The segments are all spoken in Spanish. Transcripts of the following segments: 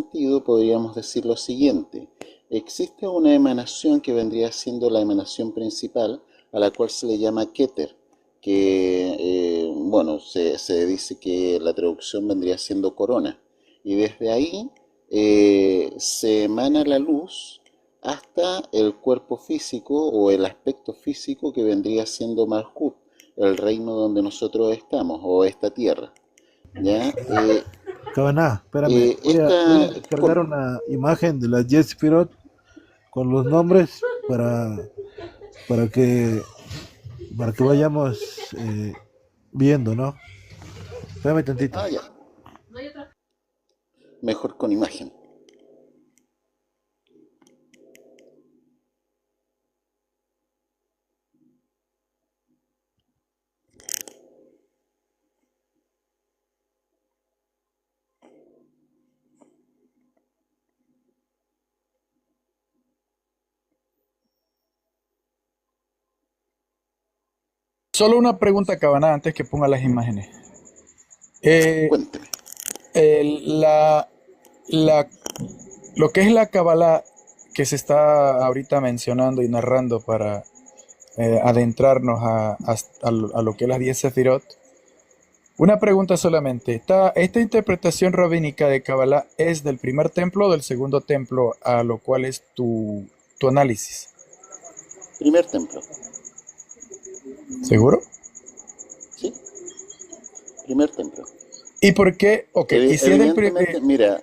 sentido podríamos decir lo siguiente. Existe una emanación que vendría siendo la emanación principal, a la cual se le llama Keter, que, bueno, se dice que la traducción vendría siendo corona. Y desde ahí se emana la luz hasta el cuerpo físico o el aspecto físico que vendría siendo Malhut, el reino donde nosotros estamos, o esta tierra. ¿Ya? Cabana, espérame, voy a Esta, descargar una imagen de las Jet Spirot con los nombres para que, para que vayamos viendo, ¿no? Espérame tantito. ya, mejor con imagen. Solo una pregunta, Cabana, antes que ponga las imágenes. Eh, Cuénteme. el- la, la, lo que es la Kabbalah que se está ahorita mencionando y narrando para adentrarnos a lo que es las 10 Sefirot. Una pregunta solamente. ¿Esta interpretación rabínica de Kabbalah es del primer templo o del segundo templo, a lo cual es tu análisis? Primer templo. ¿Seguro? ¿Sí? Primer templo. ¿Y por qué? Ok, y si es del Evidentemente, primer... mira,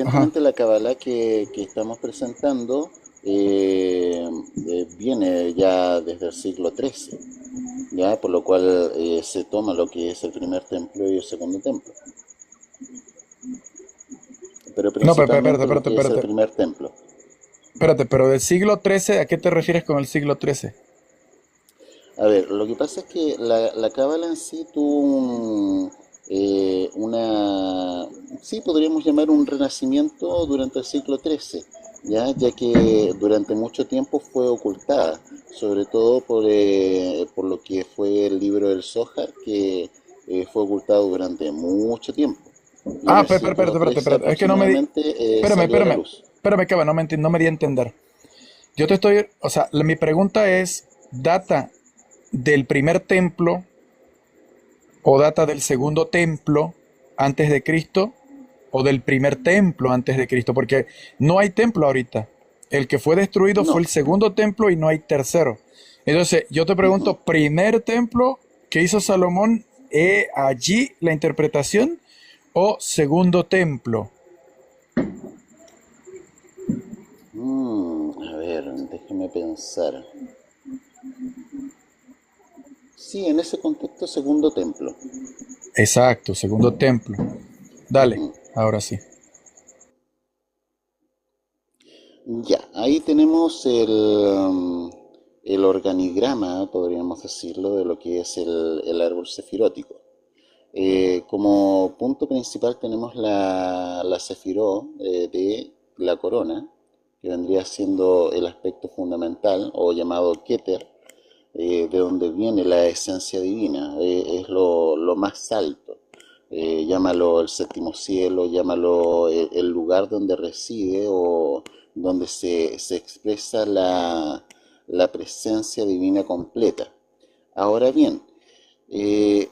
Ajá. evidentemente la Kabbalah que estamos presentando viene ya desde el siglo XIII, ya, por lo cual se toma lo que es el primer templo y el segundo templo, pero No, pero principalmente lo espérate, que es el espérate. primer templo. Espérate, pero del siglo XIII, ¿a qué te refieres con el siglo XIII? A ver, lo que pasa es que la cábala en sí tuvo sí podríamos llamar un renacimiento durante el siglo XIII, ya que durante mucho tiempo fue ocultada, sobre todo por lo que fue el libro del Zohar, que fue ocultado durante mucho tiempo. Y en Ah, el siglo XIII espérate. Es que no me di... aproximadamente Espérame, salió a la espérame. luz. Espérame, Cava, no me di a entender. Yo te estoy... O sea, mi pregunta es, ¿data del primer templo o data del segundo templo antes de Cristo o del primer templo antes de Cristo? Porque no hay templo ahorita. El que fue destruido fue No. el segundo templo y no hay tercero. Entonces, yo te Ujú. pregunto, ¿primer templo que hizo Salomón, allí la interpretación o segundo templo? A ver, déjeme pensar. Sí, en ese contexto, segundo templo. Exacto, segundo templo. Dale, Ujú. ahora sí. Ya, ahí tenemos el organigrama, podríamos decirlo, de lo que es el árbol sefirótico. Como punto principal tenemos la sefiró de la corona, que vendría siendo el aspecto fundamental o llamado Keter, de donde viene la esencia divina, es lo más alto. Llámalo el séptimo cielo, llámalo el lugar donde reside o donde se expresa la presencia divina completa. Ahora bien, eh,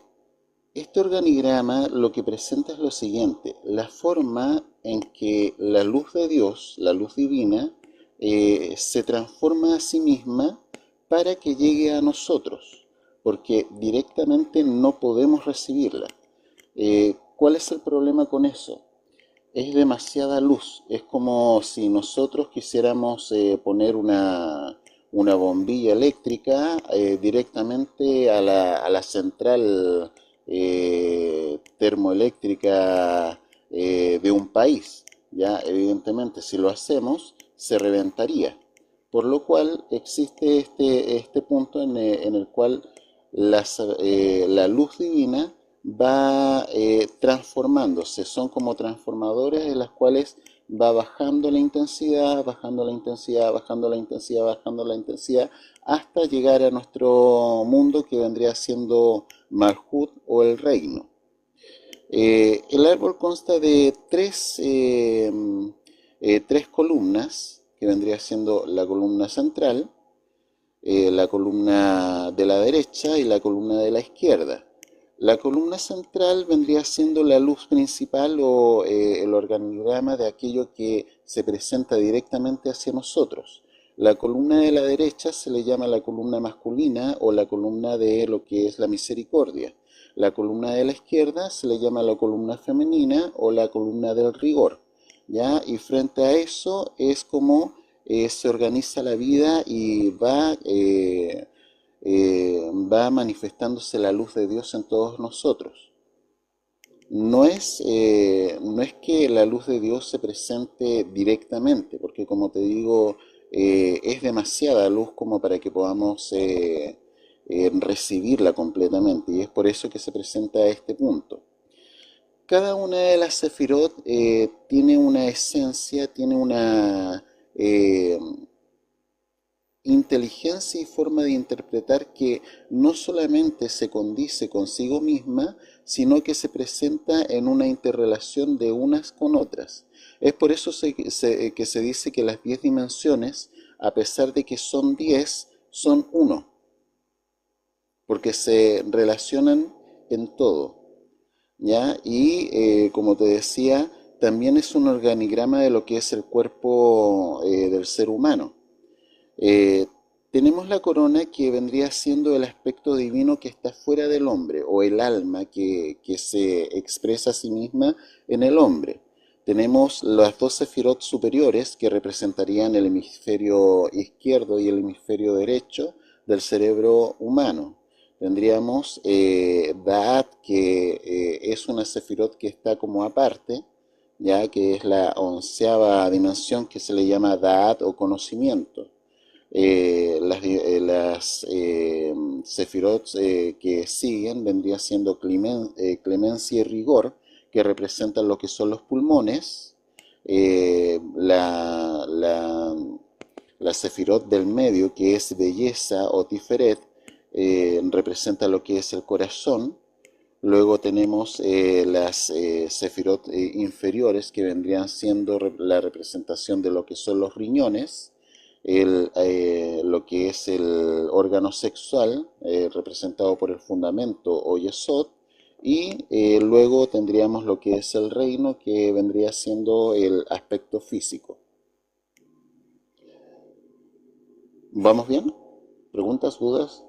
este organigrama lo que presenta es lo siguiente, la forma en que la luz de Dios, la luz divina, se transforma a sí misma para que llegue a nosotros, porque directamente no podemos recibirla. ¿Cuál es el problema con eso? Es demasiada luz. Es como si nosotros quisiéramos poner una bombilla eléctrica directamente a la central termoeléctrica de un país. Ya, evidentemente, si lo hacemos, se reventaría. Por lo cual existe este punto en el cual la luz divina va transformándose, son como transformadores en las cuales va bajando la intensidad, bajando la intensidad, bajando la intensidad, bajando la intensidad, hasta llegar a nuestro mundo que vendría siendo Malhut o el reino. El árbol consta de tres columnas, que vendría siendo la columna central, la columna de la derecha y la columna de la izquierda. La columna central vendría siendo la luz principal o el organigrama de aquello que se presenta directamente hacia nosotros. La columna de la derecha se le llama la columna masculina o la columna de lo que es la misericordia. La columna de la izquierda se le llama la columna femenina o la columna del rigor. ¿Ya? Y frente a eso es como se organiza la vida y va manifestándose la luz de Dios en todos nosotros. No es que la luz de Dios se presente directamente, porque como te digo, es demasiada luz como para que podamos recibirla completamente, y es por eso que se presenta a este punto. Cada una de las sefirot tiene una esencia, tiene una eh, inteligencia y forma de interpretar que no solamente se condice consigo misma, sino que se presenta en una interrelación de unas con otras. Es por eso que se dice que las 10 dimensiones, a pesar de que son 10, son uno, porque se relacionan en todo. ¿Ya? Y como te decía, también es un organigrama de lo que es el cuerpo del ser humano. Eh, Tenemos la corona, que vendría siendo el aspecto divino que está fuera del hombre, o el alma que se expresa a sí misma en el hombre. Tenemos las 12 sefirot superiores, que representarían el hemisferio izquierdo y el hemisferio derecho del cerebro humano. Tendríamos Da'at, que es una sefirot que está como aparte, ya que es la 11ª dimensión, que se le llama Da'at o conocimiento. Las sefirot que siguen vendría siendo clemencia y rigor, que representan lo que son los pulmones. La sefirot del medio, que es belleza o tiferet, representa lo que es el corazón. Luego tenemos las sefirot inferiores, que vendrían siendo la representación de lo que son los riñones, lo que es el órgano sexual, representado por el fundamento o yesod, y luego tendríamos lo que es el reino, que vendría siendo el aspecto físico. ¿Vamos bien? ¿Preguntas, dudas,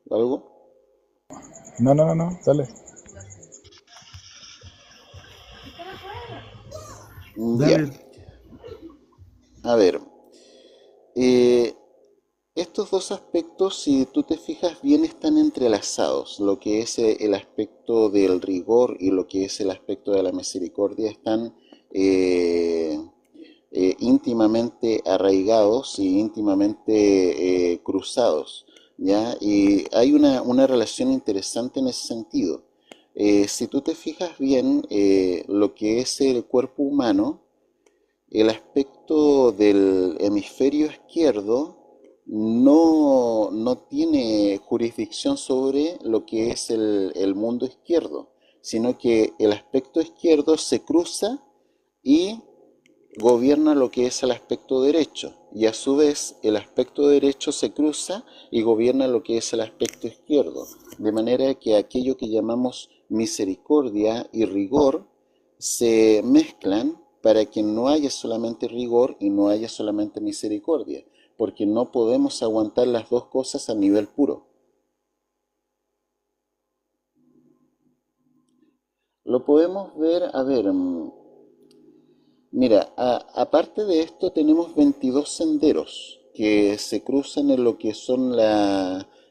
algo? No, dale. Ya, Dale, a ver, eh, estos dos aspectos, si tú te fijas bien, están entrelazados. Lo que es el aspecto del rigor y lo que es el aspecto de la misericordia están íntimamente arraigados y íntimamente cruzados, ¿ya? Y hay una relación interesante en ese sentido. Si tú te fijas bien, lo que es el cuerpo humano, el aspecto del hemisferio izquierdo no tiene jurisdicción sobre lo que es el mundo izquierdo, sino que el aspecto izquierdo se cruza y gobierna lo que es el aspecto derecho, y a su vez el aspecto derecho se cruza y gobierna lo que es el aspecto izquierdo, de manera que aquello que llamamos misericordia y rigor se mezclan para que no haya solamente rigor y no haya solamente misericordia, porque no podemos aguantar las dos cosas a nivel puro. Lo podemos ver, a ver, mira, aparte de esto tenemos 22 senderos que se cruzan en lo que son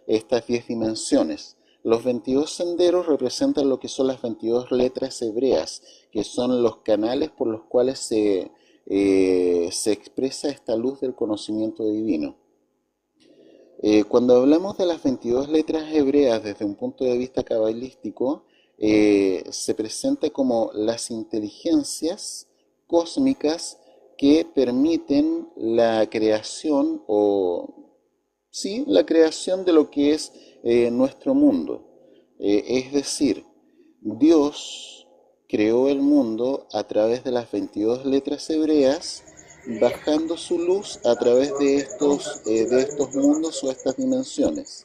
estas 10 dimensiones. Los 22 senderos representan lo que son las 22 letras hebreas, que son los canales por los cuales se expresa esta luz del conocimiento divino. Cuando hablamos de las 22 letras hebreas desde un punto de vista cabalístico, se presenta como las inteligencias cósmicas que permiten la creación, o sí, la creación de lo que es nuestro mundo. Es decir, Dios creó el mundo a través de las 22 letras hebreas, bajando su luz a través de estos mundos o estas dimensiones.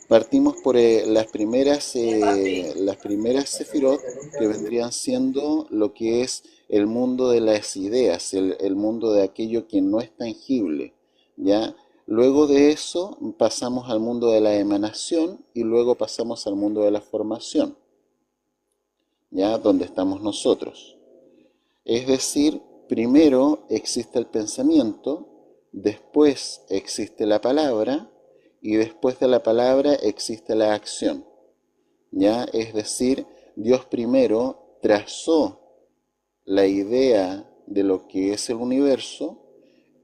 Partimos por las primeras sefirot, que vendrían siendo lo que es el mundo de las ideas, el mundo de aquello que no es tangible, ¿ya? Luego de eso pasamos al mundo de la emanación y luego pasamos al mundo de la formación, ¿ya? Donde estamos nosotros. Es decir, primero existe el pensamiento, después existe la palabra y después de la palabra existe la acción, ¿ya? Es decir, Dios primero trazó la idea de lo que es el universo,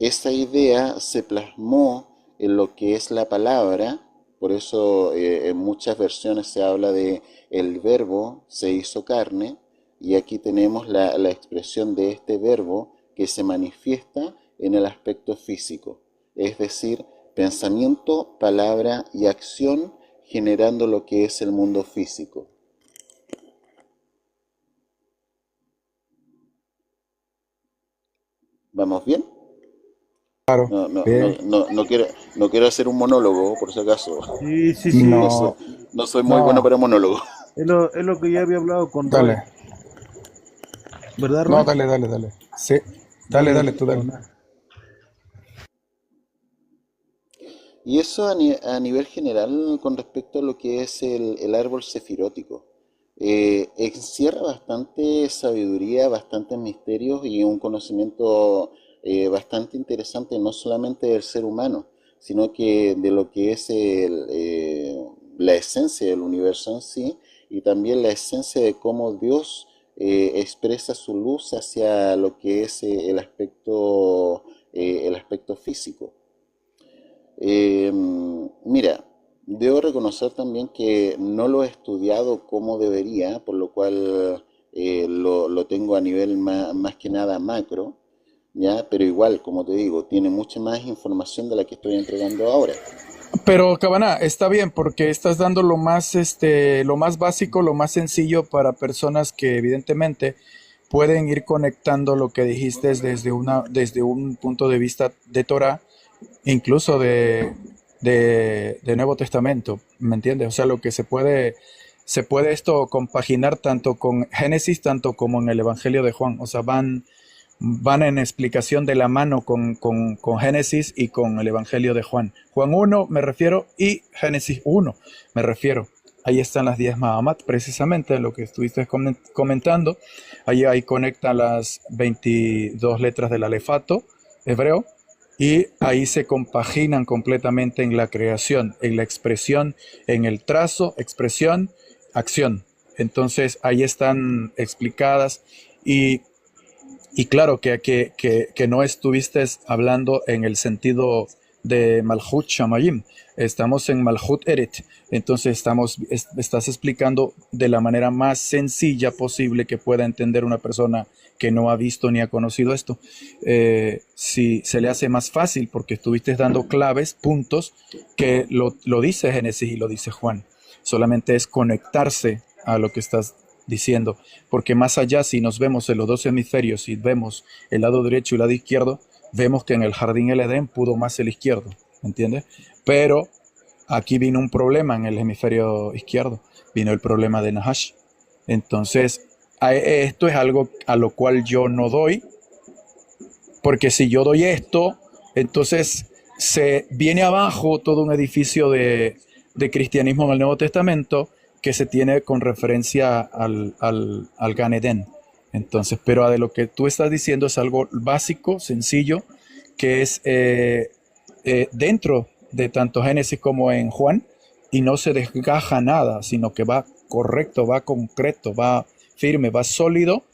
esa idea se plasmó en lo que es la palabra, por eso en muchas versiones se habla de el verbo se hizo carne, y aquí tenemos la expresión de este verbo que se manifiesta en el aspecto físico, es decir, pensamiento, palabra y acción generando lo que es el mundo físico. ¿Vamos bien? Claro, bien. No quiero hacer un monólogo, por si acaso. Sí, sí, sí. No soy, No, no soy muy bueno no, para monólogo. Es lo que ya había hablado con Roy, dale. ¿verdad, No, Roy? dale. Sí, dale, tú dale. Y eso a nivel general con respecto a lo que es el árbol sefirótico. Encierra bastante sabiduría, bastantes misterios y un conocimiento bastante interesante, no solamente del ser humano, sino que de lo que es la esencia del universo en sí y también la esencia de cómo Dios expresa su luz hacia lo que es el aspecto físico. Mira, debo reconocer también que no lo he estudiado como debería, por lo cual lo tengo a nivel más que nada macro, ¿ya? Pero igual, como te digo, tiene mucha más información de la que estoy entregando ahora. Pero Cabana, está bien porque estás dando lo más básico, lo más sencillo para personas que evidentemente pueden ir conectando lo que dijiste desde un punto de vista de Torah, incluso de Nuevo Testamento, ¿me entiendes? O sea, lo que se puede esto compaginar tanto con Génesis, tanto como en el Evangelio de Juan. O sea, van en explicación de la mano con Génesis y con el Evangelio de Juan. Juan 1 me refiero y Génesis 1 me refiero. Ahí están las 10 Mahamat, precisamente lo que estuviste comentando. Ahí conectan las 22 letras del alefato hebreo y ahí se compaginan completamente en la creación, en la expresión, en el trazo, expresión, acción. Entonces ahí están explicadas y claro que no estuviste hablando en el sentido de Malhut Shamayim, estamos en Malhut Eret, entonces estás explicando de la manera más sencilla posible que pueda entender una persona que no ha visto ni ha conocido esto. Si se le hace más fácil porque estuviste dando claves, puntos, que lo dice Génesis y lo dice Juan. Solamente es conectarse a lo que estás diciendo, porque más allá, si nos vemos en los dos hemisferios, si vemos el lado derecho y el lado izquierdo, vemos que en el jardín del Edén pudo más el izquierdo, ¿entiendes? Pero aquí vino un problema en el hemisferio izquierdo, vino el problema de Nahash. Entonces, esto es algo a lo cual yo no doy, porque si yo doy esto, entonces se viene abajo todo un edificio de cristianismo en el Nuevo Testamento que se tiene con referencia al Gan Eden. Entonces, pero de lo que tú estás diciendo es algo básico, sencillo, que es dentro de tanto Génesis como en Juan, y no se desgaja nada, sino que va correcto, va concreto, va firme, va sólido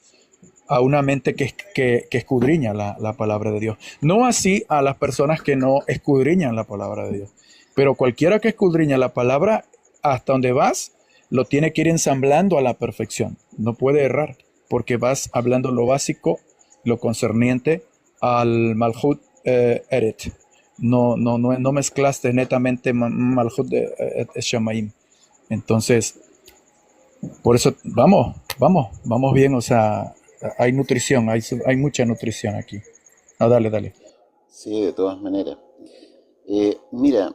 a una mente que escudriña la palabra de Dios. No así a las personas que no escudriñan la palabra de Dios, pero cualquiera que escudriña la palabra, hasta donde vas, lo tiene que ir ensamblando a la perfección. No puede errar, porque vas hablando lo básico, lo concerniente al Malhut Eret. No mezclaste netamente Malhut Shamaim. Entonces, por eso, vamos, Vamos bien, o sea, hay nutrición, hay mucha nutrición aquí. Ah, dale, dale. Sí, de todas maneras. Mira,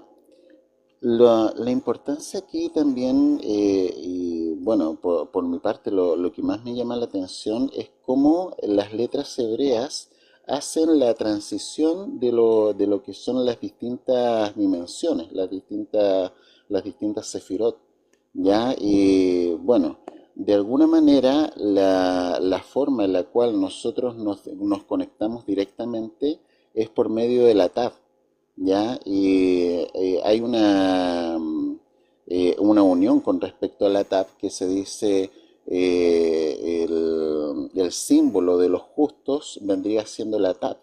la importancia aquí también, y bueno, por mi parte lo que más me llama la atención es cómo las letras hebreas hacen la transición de lo que son las distintas dimensiones, las distintas sefirot, ¿ya? Y bueno, de alguna manera la forma en la cual nosotros nos conectamos directamente es por medio de la TAF, ¿ya? Y hay una unión con respecto a la TAP que se dice el símbolo de los justos vendría siendo la TAP.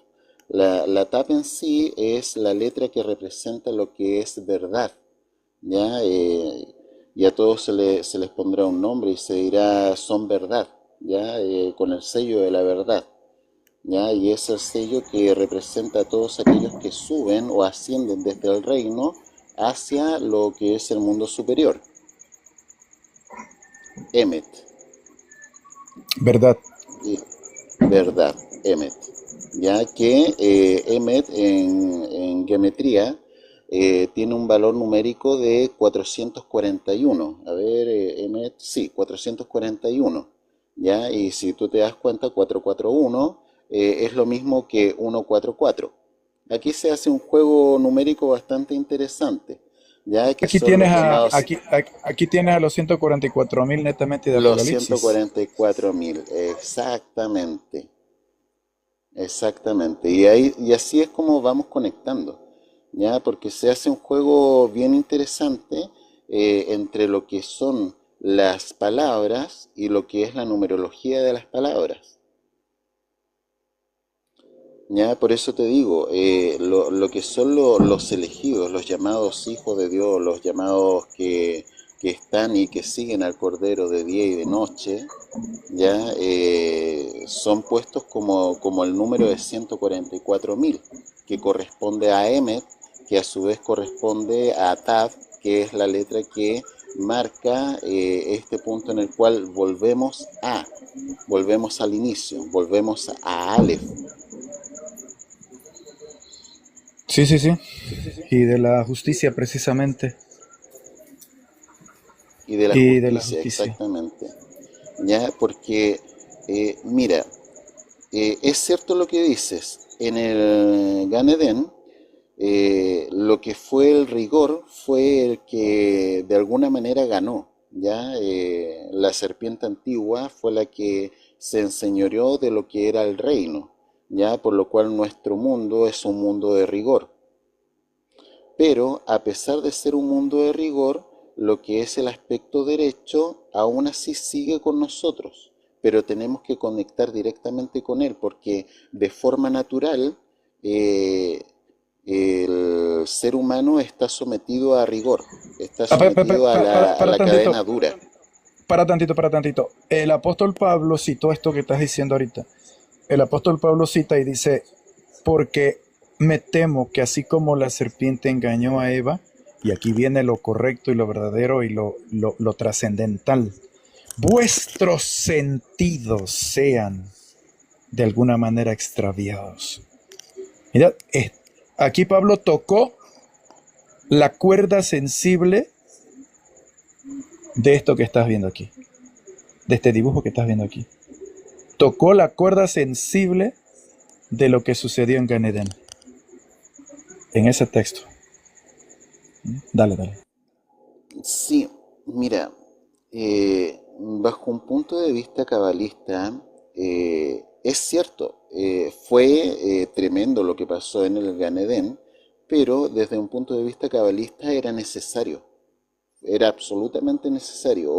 La TAP en sí es la letra que representa lo que es verdad, ¿ya? Y a todos se les pondrá un nombre y se dirá son verdad, ¿ya? Con el sello de la verdad. ¿Ya? Y es el sello que representa a todos aquellos que suben o ascienden desde el reino hacia lo que es el mundo superior, Emet, ¿Verdad? y verdad, Emet. Ya que Emet en geometría tiene un valor numérico de 441. A ver, Emet, sí, 441. ¿Ya? Y si tú te das cuenta, 441 es lo mismo que 144. Aquí se hace un juego numérico bastante interesante, ya que Aquí son tienes los a, llamados aquí tienes a los 144.000 netamente de los Apocalipsis. 144.000, exactamente, exactamente. Y ahí, y así es como vamos conectando, ya, porque se hace un juego bien interesante entre lo que son las palabras y lo que es la numerología de las palabras. Ya, por eso te digo, lo que son los elegidos, los llamados hijos de Dios, los llamados que están y que siguen al Cordero de día y de noche, ya son puestos como el número de 144.000, que corresponde a Emet, que a su vez corresponde a Tav, que es la letra que marca este punto en el cual volvemos al inicio, volvemos a Aleph. Sí, sí, sí. Y de la justicia precisamente. Y de la Y de la justicia, justicia. exactamente. Ya, porque, mira, es cierto lo que dices. En el Gan Eden, lo que fue el rigor fue el que de alguna manera ganó. Ya, la serpiente antigua fue la que se enseñoreó de lo que era el reino. Ya, por lo cual nuestro mundo es un mundo de rigor. Pero a pesar de ser un mundo de rigor, lo que es el aspecto derecho aún así sigue con nosotros, pero tenemos que conectar directamente con él porque de forma natural eh, el ser humano está sometido a rigor, está Ah, sometido a para la tantito, cadena dura. para tantito, para tantito. El apóstol Pablo citó esto que estás diciendo ahorita. El apóstol Pablo cita y dice, porque me temo que así como la serpiente engañó a Eva, y aquí viene lo correcto y lo verdadero y lo trascendental, vuestros sentidos sean de alguna manera extraviados. Mira, aquí Pablo tocó la cuerda sensible de esto que estás viendo aquí, de este dibujo que estás viendo aquí. Tocó la cuerda sensible de lo que sucedió en Gan Eden, en ese texto. Dale, dale. Sí, mira, bajo un punto de vista cabalista, es cierto, fue tremendo lo que pasó en el Gan Edén, pero desde un punto de vista cabalista era necesario, era absolutamente necesario,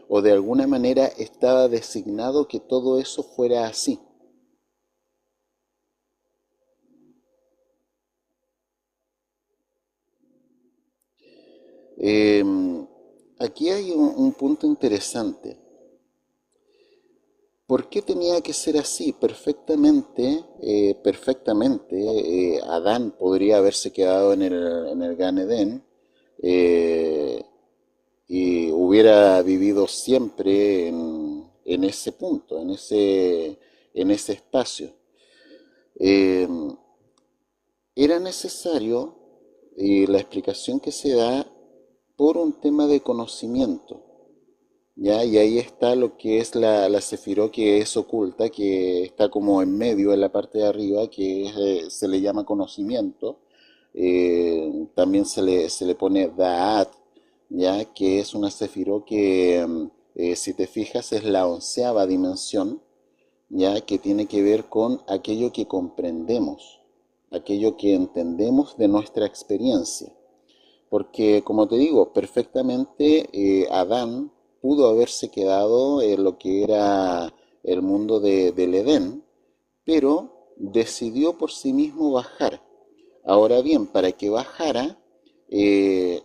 o de alguna manera estaba designado que todo eso fuera así. Aquí hay un punto interesante. ¿Por qué tenía que ser así? Perfectamente, Adán podría haberse quedado en el Gan Edén eh, y hubiera vivido siempre en ese punto, en ese espacio. Eh, Era necesario, la explicación que se da, por un tema de conocimiento, ¿ya? Y ahí está lo que es la Sefirot, que es oculta, que está como en medio, en la parte de arriba, que se le llama conocimiento. También se le pone Da'at, ¿ya? Que es una Sefirot que, si te fijas, es la 11ª dimensión, ¿ya? Que tiene que ver con aquello que comprendemos, aquello que entendemos de nuestra experiencia. Porque, como te digo, perfectamente Adán pudo haberse quedado en lo que era el mundo del Edén, pero decidió por sí mismo bajar. Ahora bien, para que bajara, eh,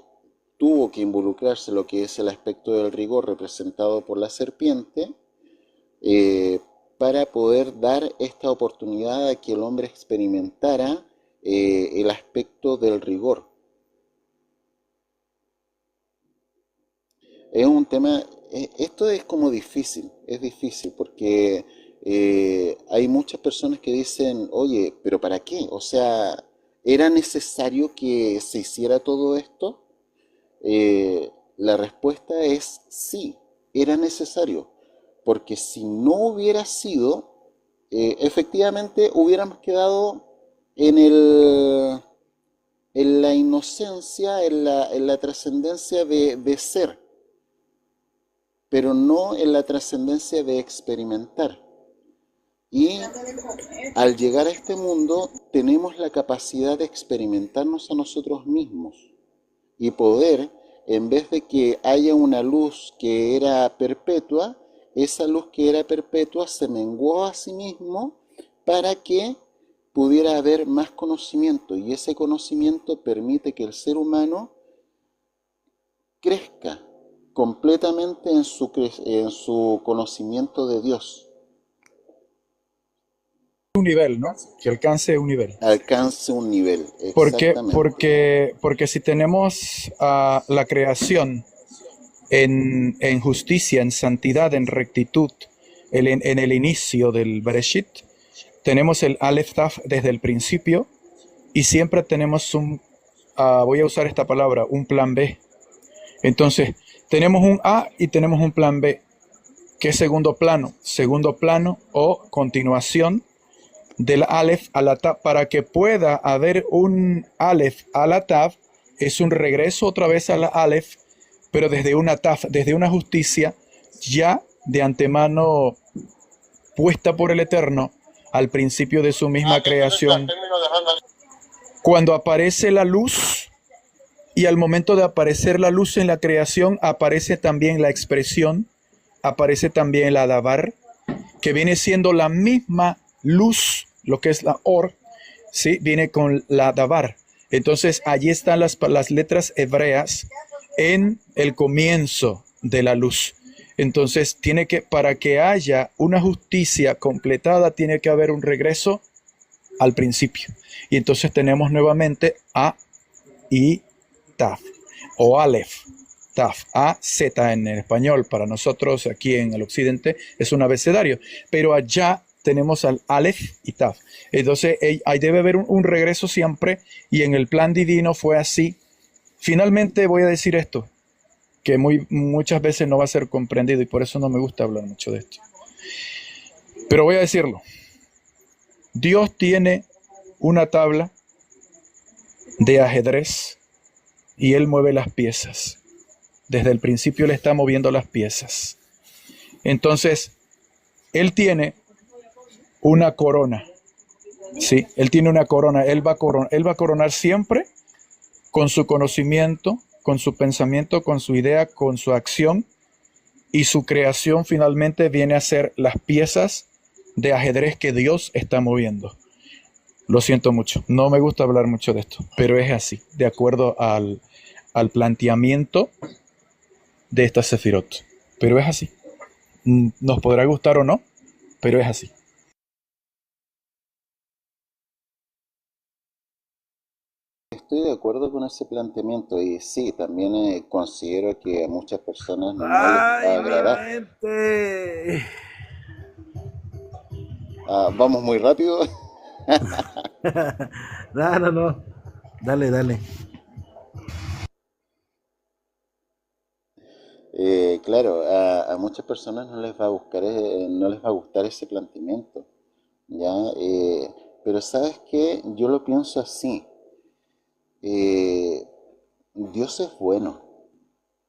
tuvo que involucrarse lo que es el aspecto del rigor representado por la serpiente, eh, para poder dar esta oportunidad a que el hombre experimentara el aspecto del rigor. Es un tema, esto es como difícil, es difícil porque hay muchas personas que dicen, oye, pero ¿para qué? O sea, ¿era necesario que se hiciera todo esto? La respuesta es sí, era necesario, porque si no hubiera sido, efectivamente hubiéramos quedado en en la inocencia, en la trascendencia de ser, pero no en la trascendencia de experimentar. Y al llegar a este mundo tenemos la capacidad de experimentarnos a nosotros mismos y poder, en vez de que haya una luz que era perpetua, esa luz que era perpetua se menguó a sí mismo para que pudiera haber más conocimiento, y ese conocimiento permite que el ser humano crezca completamente en su conocimiento de Dios, Un nivel, ¿no? Que alcance un nivel. alcance un nivel, Porque, exactamente. porque, porque si tenemos la creación en justicia, en santidad, en rectitud, en el inicio del Bereshit, tenemos el Aleph Taf desde el principio y siempre tenemos voy a usar esta palabra, un plan B. Entonces, tenemos un A y tenemos un plan B. ¿Qué es segundo plano? Segundo plano o continuación del Aleph a la Tav. Para que pueda haber un Aleph a la Tav, es un regreso otra vez a la Aleph, pero desde una Tav, desde una justicia ya de antemano puesta por el Eterno al principio de su misma creación. Cuando aparece la luz, y al momento de aparecer la luz en la creación, aparece también la expresión, aparece también la Dabar, que viene siendo la misma luz, lo que es la Or, ¿sí? Viene con la Dabar. Entonces, allí están las letras hebreas en el comienzo de la luz. Entonces, para que haya una justicia completada, tiene que haber un regreso al principio. Y entonces tenemos nuevamente A y Taf, o Aleph, Taf, A, Z en el español. Para nosotros aquí en el occidente es un abecedario, pero allá tenemos al Aleph y Taf. Entonces ahí debe haber un regreso siempre, y en el plan divino fue así. Finalmente voy a decir esto, que muchas veces no va a ser comprendido y por eso no me gusta hablar mucho de esto. Pero voy a decirlo. Dios tiene una tabla de ajedrez y Él mueve las piezas. Desde el principio Él está moviendo las piezas. Entonces, Él tiene una corona. Sí, Él tiene una corona. Él va a coronar siempre con su conocimiento, con su pensamiento, con su idea, con su acción, y su creación finalmente viene a ser las piezas de ajedrez que Dios está moviendo. Lo siento mucho, no me gusta hablar mucho de esto, pero es así, de acuerdo al planteamiento de esta Sefirot. Pero es así. Nos podrá gustar o no, pero es así. estoy de acuerdo con ese planteamiento y sí, también considero que a muchas personas no les va ¡Ay, a mi agradar. mente! Vamos muy rápido. No, no, no. Dale, dale. Claro, a muchas personas no les va a buscar, no les va a gustar ese planteamiento, ¿ya? Pero ¿sabes qué? Yo lo pienso así. Eh, Dios es bueno,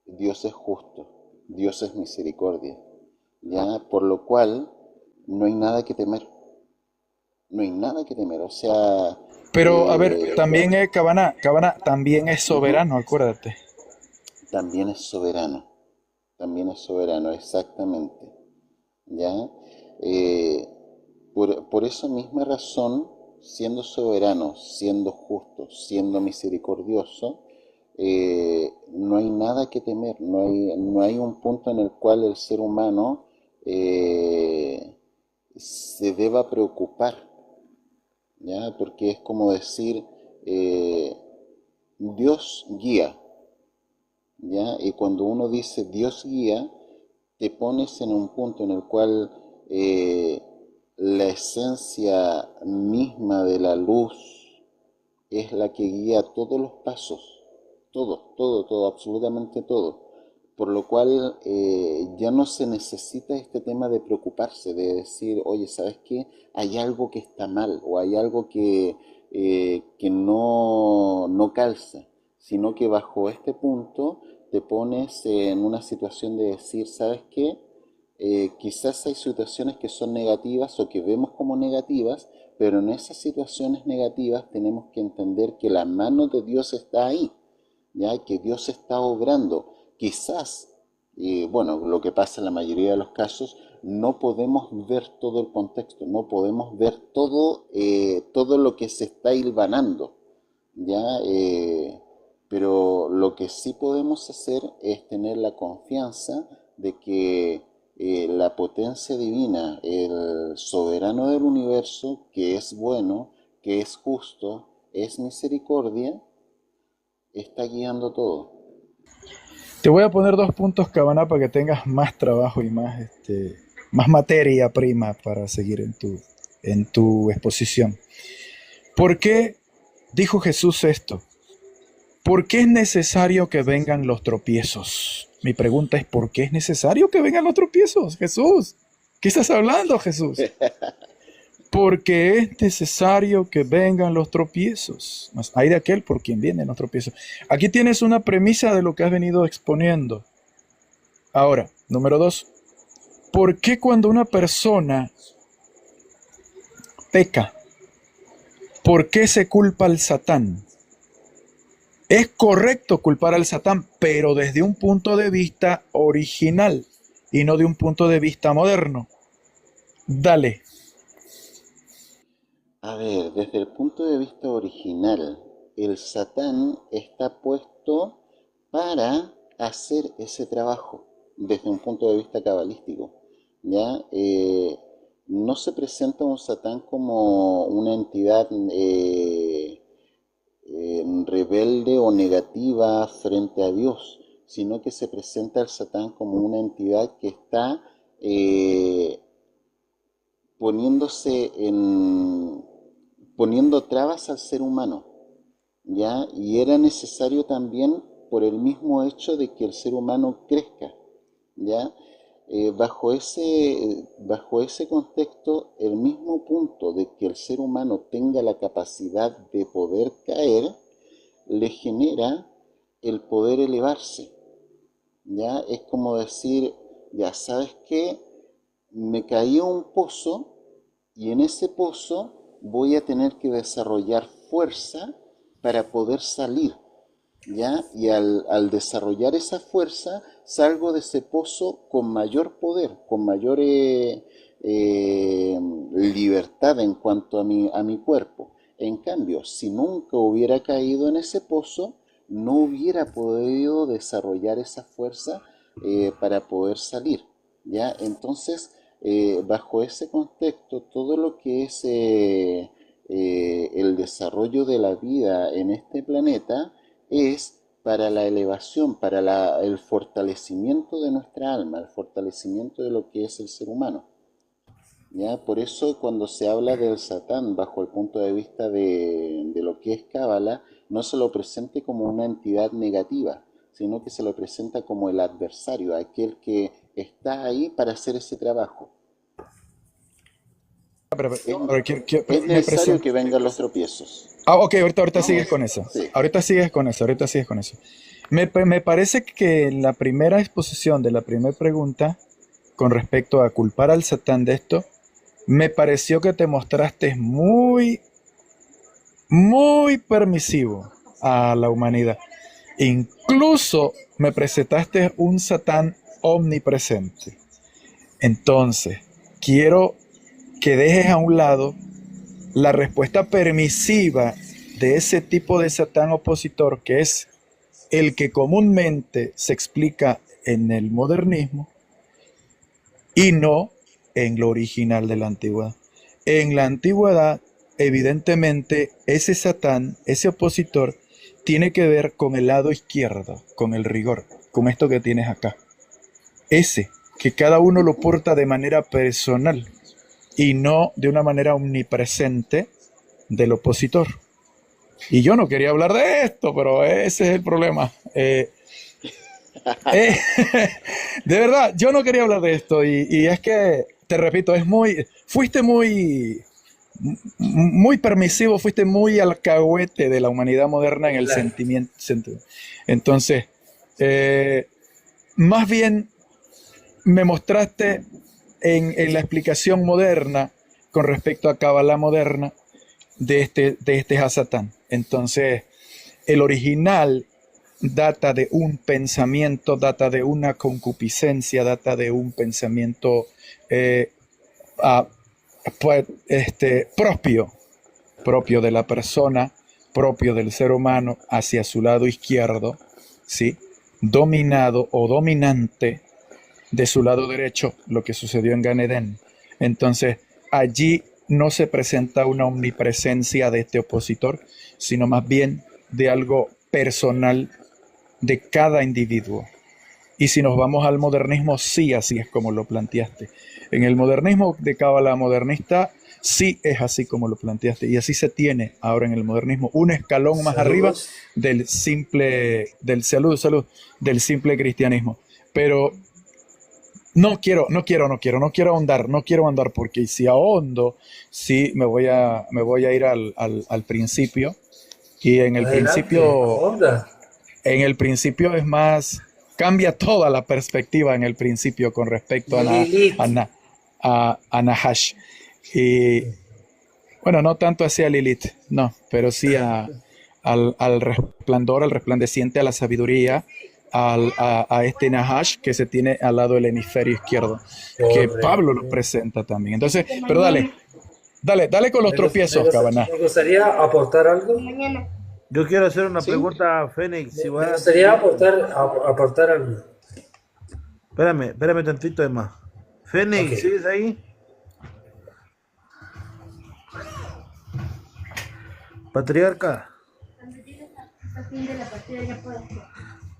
Dios es justo, Dios es misericordia, ¿ya? Por lo cual no hay nada que temer, no hay nada que temer. O sea, Pero, a ver, eh, también Cabana también es ujú, soberano, acuérdate. también es soberano, también es soberano, exactamente. ¿Ya? Eh, por esa misma razón, siendo soberano, siendo justo, siendo misericordioso, no hay nada que temer, no hay un punto en el cual el ser humano se deba preocupar, ¿ya? Porque es como decir, eh, Dios guía, ¿ya? Y cuando uno dice Dios guía, te pones en un punto en el cual eh, la esencia misma de la luz es la que guía todos los pasos, todo, absolutamente todo. Por lo cual ya no se necesita este tema de preocuparse, de decir, oye, ¿sabes qué? Hay algo que está mal o hay algo que no calza, sino que bajo este punto te pones en una situación de decir, ¿sabes qué? Quizás hay situaciones que son negativas o que vemos como negativas, pero en esas situaciones negativas tenemos que entender que la mano de Dios está ahí, ya que Dios está obrando. Quizás, bueno, lo que pasa en la mayoría de los casos, no podemos ver todo el contexto, no podemos ver todo lo que se está hilvanando, ya, pero lo que sí podemos hacer es tener la confianza de que la potencia divina, el soberano del universo, que es bueno, que es justo, es misericordia, está guiando todo. Te voy a poner dos puntos, Cabana, para que tengas más trabajo y más, más materia prima para seguir en tu exposición. ¿Por qué dijo Jesús esto? ¿Por qué es necesario que vengan los tropiezos? Mi pregunta es, ¿por qué es necesario que vengan los tropiezos, Jesús? ¿Qué estás hablando, Jesús? Porque es necesario que vengan los tropiezos. Mas hay de aquel por quien vienen los tropiezos. Aquí tienes una premisa de lo que has venido exponiendo. Ahora, número dos, ¿por qué cuando una persona peca, por qué se culpa al Satán? Es correcto culpar al Satán, pero desde un punto de vista original y no de un punto de vista moderno. Dale. A ver, desde el punto de vista original, el Satán está puesto para hacer ese trabajo desde un punto de vista cabalístico. ¿Ya? No se presenta un Satán como una entidad rebelde o negativa frente a Dios, sino que se presenta el Satán como una entidad que está eh, poniéndose en poniendo trabas al ser humano, ¿ya? Y era necesario también por el mismo hecho de que el ser humano crezca, ¿ya? Bajo ese contexto, el mismo punto de que el ser humano tenga la capacidad de poder caer, le genera el poder elevarse, ¿ya? Es como decir, ya sabes que me caí a un pozo y en ese pozo voy a tener que desarrollar fuerza para poder salir, ¿ya? Y al desarrollar esa fuerza, salgo de ese pozo con mayor poder, con mayor libertad en cuanto a mi cuerpo. En cambio, si nunca hubiera caído en ese pozo, no hubiera podido desarrollar esa fuerza para poder salir, ¿ya? Entonces, bajo ese contexto, todo lo que es el desarrollo de la vida en este planeta es para la elevación, para el fortalecimiento de nuestra alma, el fortalecimiento de lo que es el ser humano. ¿Ya? Por eso cuando se habla del Satán bajo el punto de vista de lo que es Cábala, no se lo presente como una entidad negativa, sino que se lo presenta como el adversario, aquel que está ahí para hacer ese trabajo. Es, es Me necesario presento. que vengan los tropiezos. Ok, ahorita sigues con eso. Sí. Ahorita sigues con eso. Me parece que la primera exposición de la primera pregunta con respecto a culpar al Satán de esto, me pareció que te mostraste muy, muy permisivo a la humanidad. Incluso me presentaste un Satán omnipresente. Entonces, quiero que dejes a un lado la respuesta permisiva de ese tipo de Satán opositor, que es el que comúnmente se explica en el modernismo y no en lo original de la antigüedad. En la antigüedad, evidentemente, ese Satán, ese opositor, tiene que ver con el lado izquierdo, con el rigor, con esto que tienes acá. Ese, que cada uno lo porta de manera personal y no de una manera omnipresente del opositor. Y yo no quería hablar de esto, pero ese es el problema. Eh, de verdad, yo no quería hablar de esto y es que, te repito, fuiste muy permisivo, fuiste muy alcahuete de la humanidad moderna en el Claro. sentimiento. Entonces, más bien me mostraste en la explicación moderna con respecto a Kabbalah moderna de este Hasatán. Entonces, el original data de un pensamiento, data de una concupiscencia, data de un pensamiento pues, propio de la persona, propio del ser humano hacia su lado izquierdo, ¿sí? Dominado o dominante de su lado derecho, lo que sucedió en Gan Edén. Entonces, allí no se presenta una omnipresencia de este opositor, sino más bien de algo personal de cada individuo. Y si nos vamos al modernismo, sí, así es como lo planteaste. En el modernismo de Cábala modernista, sí es así como lo planteaste. Y así se tiene ahora en el modernismo, un escalón más arriba Saludos. del del simple cristianismo. Pero no quiero ahondar, porque si ahondo, sí me voy a ir al principio. Y Adelante, onda. en el principio es más, cambia toda la perspectiva en el principio con respecto Lilith. a Nahash. Y bueno, no tanto hacia Lilith, no, pero sí al resplandor, al resplandeciente, a la sabiduría, a este Nahash que se tiene al lado del hemisferio izquierdo, que Pablo lo Correcto. presenta también. Entonces, pero dale con los tropiezos, Cabana. Me gustaría aportar algo. Yo quiero hacer una ¿Sí? pregunta a Fénix. Si Me va gustaría entendiendo. aportar algo. Espérame tantito, Emma. Ok. Fénix, ¿sigues ahí? Patriarca.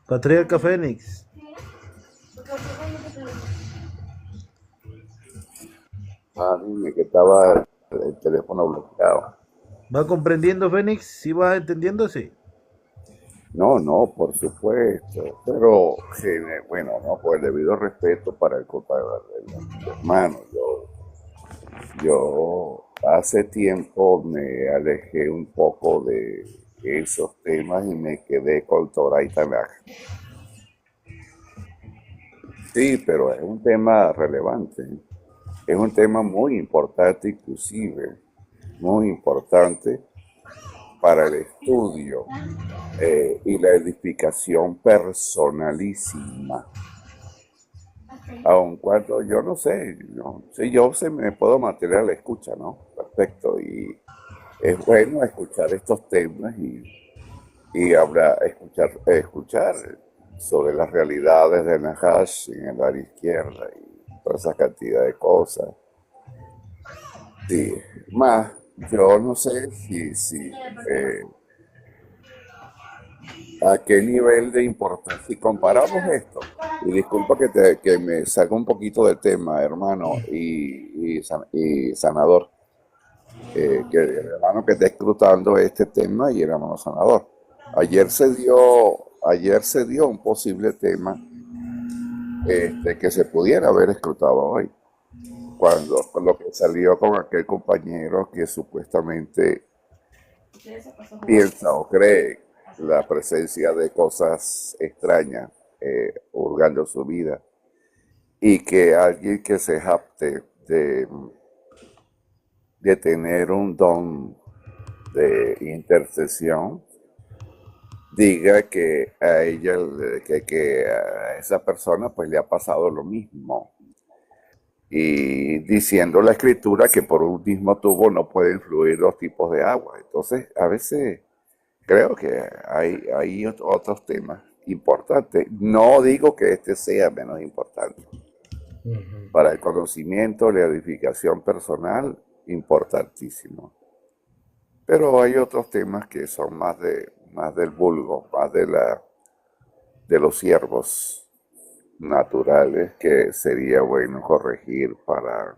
Patriarca Fénix. Dime que estaba el teléfono bloqueado. ¿Va comprendiendo, Fénix? ¿Sí va entendiendo? Sí. No, por supuesto. Pero, bueno, no, por el debido respeto para el hermano. Yo hace tiempo me alejé un poco de esos temas y me quedé con Torah y Tanaj. Sí, pero es un tema relevante. Es un tema muy importante, inclusive, muy importante para el estudio y la edificación personalísima. Aun cuando yo no sé, yo se me puedo mantener a la escucha, ¿no? Perfecto. Y es bueno escuchar estos temas y habrá escuchar sobre las realidades de Nahash en el área izquierda y toda esa cantidad de cosas. Sí, yo no sé si a qué nivel de importancia, si comparamos esto, y disculpa que me salga un poquito del tema, hermano y sanador, que el hermano que está escrutando este tema y el hermano sanador. Ayer se dio un posible tema que se pudiera haber escrutado hoy, con lo que salió con aquel compañero que supuestamente piensa o cree la presencia de cosas extrañas hurgando su vida y que alguien que se japte de tener un don de intercesión diga que a ella, que a esa persona pues le ha pasado lo mismo. Y diciendo la escritura que por un mismo tubo no pueden fluir dos tipos de agua. Entonces, a veces creo que hay otros temas importantes. No digo que este sea menos importante. Ujú. Para el conocimiento, la edificación personal, importantísimo. Pero hay otros temas que son más del vulgo, más de los siervos naturales que sería bueno corregir para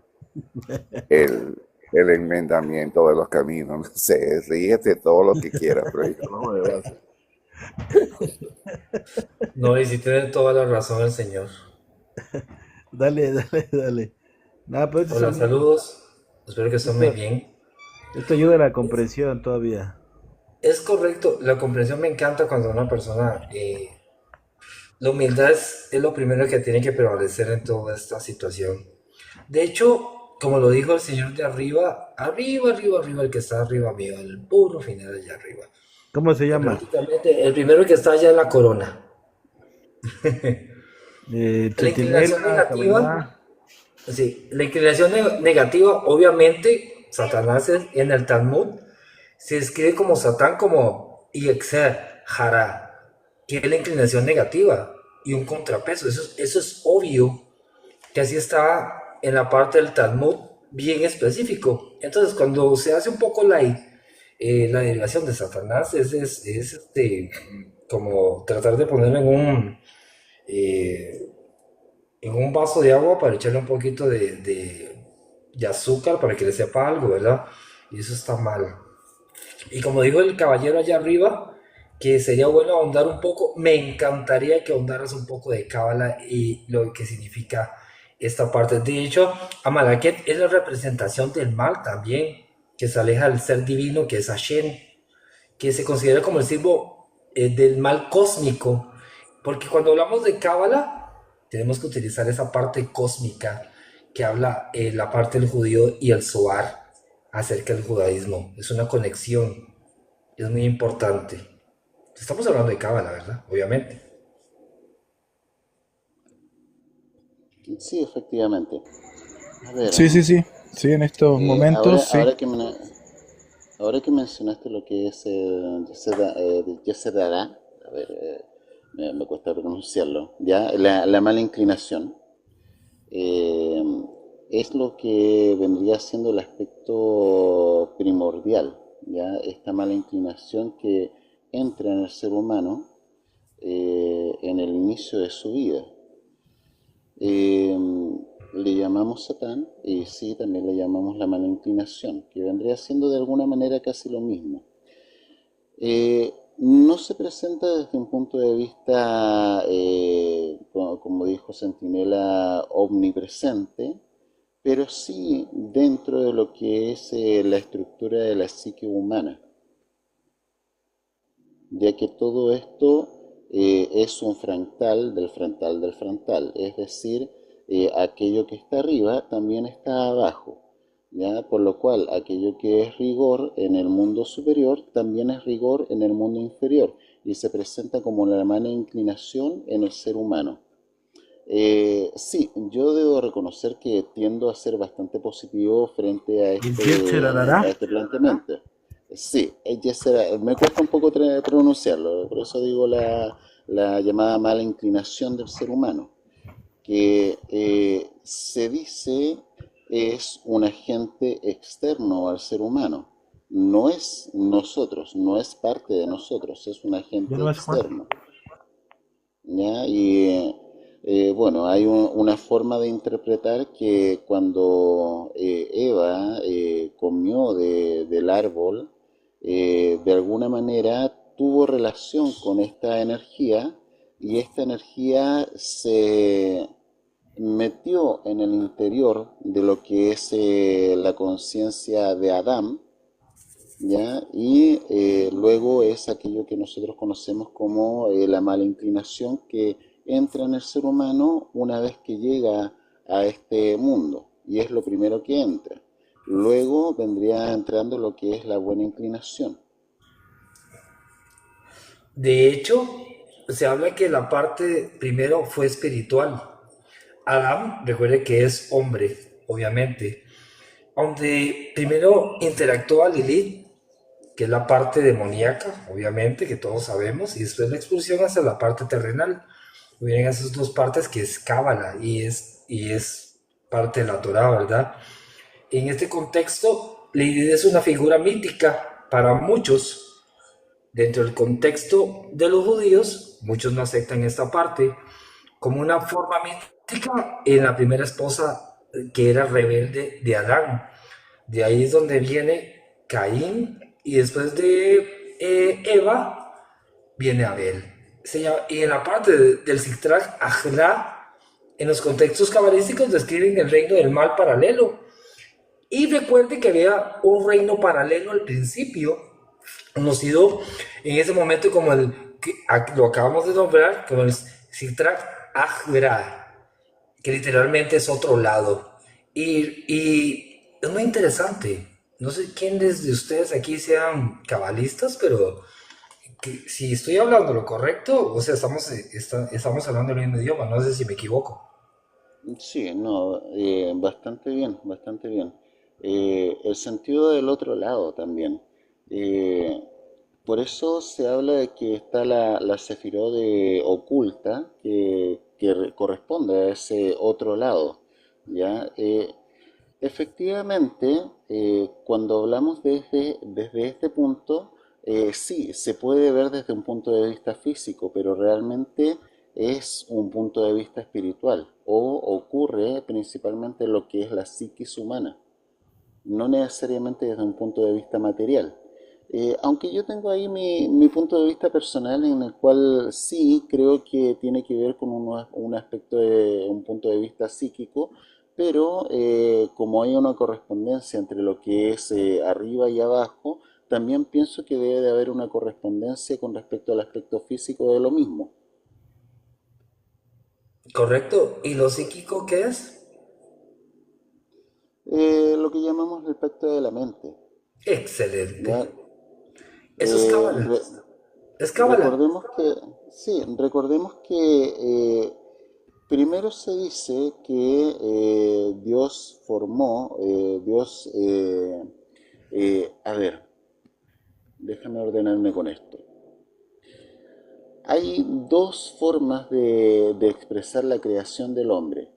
el, el enmendamiento de los caminos. No sé, ríete todo lo que quieras, pero yo no me voy a hacer. No, y si tiene toda la razón el señor. Dale, dale, dale. Nada, pero Hola, saludos. Espero que estén muy esto, bien. esto ayuda a la comprensión todavía. Es correcto, la comprensión me encanta cuando una persona... la humildad es lo primero que tiene que prevalecer en toda esta situación. De hecho, como lo dijo el señor de arriba, arriba, arriba, arriba, el que está arriba mío, el puro final allá arriba. ¿Cómo se llama? Prácticamente el primero que está allá en la corona. La inclinación Centinela, negativa, Kabbalah. sí, la inclinación negativa, obviamente, Satanás en el Talmud se escribe como Satán, como Yetzer Hara, que es la inclinación negativa y un contrapeso. Eso es obvio que así está en la parte del Talmud bien específico. Entonces, cuando se hace un poco la derivación de Satanás, como tratar de ponerlo eh, en un vaso de agua para echarle un poquito de azúcar para que le sepa algo, ¿verdad? Y eso está mal. Y como dijo el caballero allá arriba, que sería bueno ahondar un poco, me encantaría que ahondaras un poco de Cábala y lo que significa esta parte. De hecho, Amaleketh es la representación del mal también, que se aleja del ser divino, que es Hashem, que se considera como el símbolo del mal cósmico, porque cuando hablamos de Cábala, tenemos que utilizar esa parte cósmica que habla la parte del judío y el Zohar acerca del judaísmo. Es una conexión, es muy importante. Estamos hablando de Cábala, ¿verdad? Obviamente. Sí, efectivamente. A ver, Sí, sí, sí. Sí, en estos ahora, momentos, sí. ahora que mencionaste lo que es Yeser Hará, a ver, me cuesta pronunciarlo, ya, la mala inclinación, eh, es lo que vendría siendo el aspecto primordial, ya, esta mala inclinación que entra en el ser humano en el inicio de su vida. Eh, Le llamamos Satán y sí, también le llamamos la mala inclinación, que vendría siendo de alguna manera casi lo mismo. No se presenta desde un punto de vista, como dijo Centinela, omnipresente, pero sí dentro de lo que es la estructura de la psique humana, ya que todo esto es un fractal del frontal del frontal, es decir, aquello que está arriba también está abajo, ¿ya? Por lo cual aquello que es rigor en el mundo superior también es rigor en el mundo inferior y se presenta como la mala inclinación en el ser humano. Sí, yo debo reconocer que tiendo a ser bastante positivo frente a ¿Y Yetzer a Hará? este planteamiento. Sí, me cuesta un poco pronunciarlo, por eso digo la llamada mala inclinación del ser humano, que se dice es un agente externo al ser humano, no es nosotros, no es parte de nosotros, es un Ya agente no es Juan. externo. ¿Ya? Y bueno, hay una forma de interpretar que cuando Eva comió del árbol, de alguna manera tuvo relación con esta energía y esta energía se metió en el interior de lo que es la conciencia de Adán, ¿ya? Y luego es aquello que nosotros conocemos como la mala inclinación que entra en el ser humano una vez que llega a este mundo, y es lo primero que entra. Luego vendría entrando lo que es la buena inclinación. De hecho, se habla que la parte primero fue espiritual. Adán, recuerde que es hombre, obviamente. Donde primero interactúa Lilith, que es la parte demoníaca, obviamente, que todos sabemos, y después la expulsión hacia la parte terrenal. Vienen esas dos partes que es Cábala y es parte de la Torah, ¿verdad? En este contexto, Lilith es una figura mítica para muchos. Dentro del contexto de los judíos, muchos no aceptan esta parte como una forma mítica en la primera esposa que era rebelde de Adán. De ahí es donde viene Caín y después de Eva viene Abel. Y en la parte del Sictraj, Ajla, en los contextos cabalísticos describen el reino del mal paralelo. Y recuerde que había un reino paralelo al principio, conocido en ese momento como lo acabamos de nombrar, como el Sictraj Ajra, que literalmente es otro lado. Y es muy interesante. No sé quiénes de ustedes aquí sean cabalistas, pero si estoy hablando lo correcto, o sea, estamos hablando el mismo idioma, no sé si me equivoco. Sí, no, bastante bien, bastante bien. El sentido del otro lado también. Eh, por eso se habla de que está la Sefirot de oculta, que corresponde a ese otro lado, ¿ya? Efectivamente, cuando hablamos desde este punto, sí, se puede ver desde un punto de vista físico, pero realmente es un punto de vista espiritual o ocurre principalmente en lo que es la psiquis humana, no necesariamente desde un punto de vista material. Aunque yo tengo ahí mi punto de vista personal en el cual sí creo que tiene que ver con un aspecto de un punto de vista psíquico, pero como hay una correspondencia entre lo que es arriba y abajo, también pienso que debe de haber una correspondencia con respecto al aspecto físico de lo mismo. ¿Correcto? ¿Y lo psíquico qué es? Lo que llamamos el pacto de la mente, ¿ya? Excelente. Eso es Eh, cábala. re- Es cábala. Recordemos que, sí, recordemos que primero se dice que Dios formó, a ver, déjame ordenarme con esto. Hay dos formas de expresar la creación del hombre,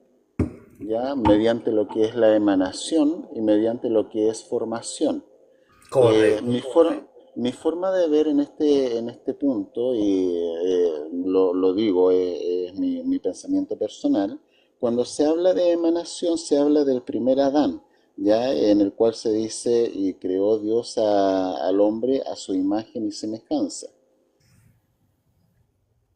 ¿ya? Mediante lo que es la emanación y mediante lo que es formación. Eh, Correcto. mi, mi forma de ver en este punto, y lo digo, es mi pensamiento personal, cuando se habla de emanación se habla del primer Adán, ya en el cual se dice y creó Dios al hombre a su imagen y semejanza,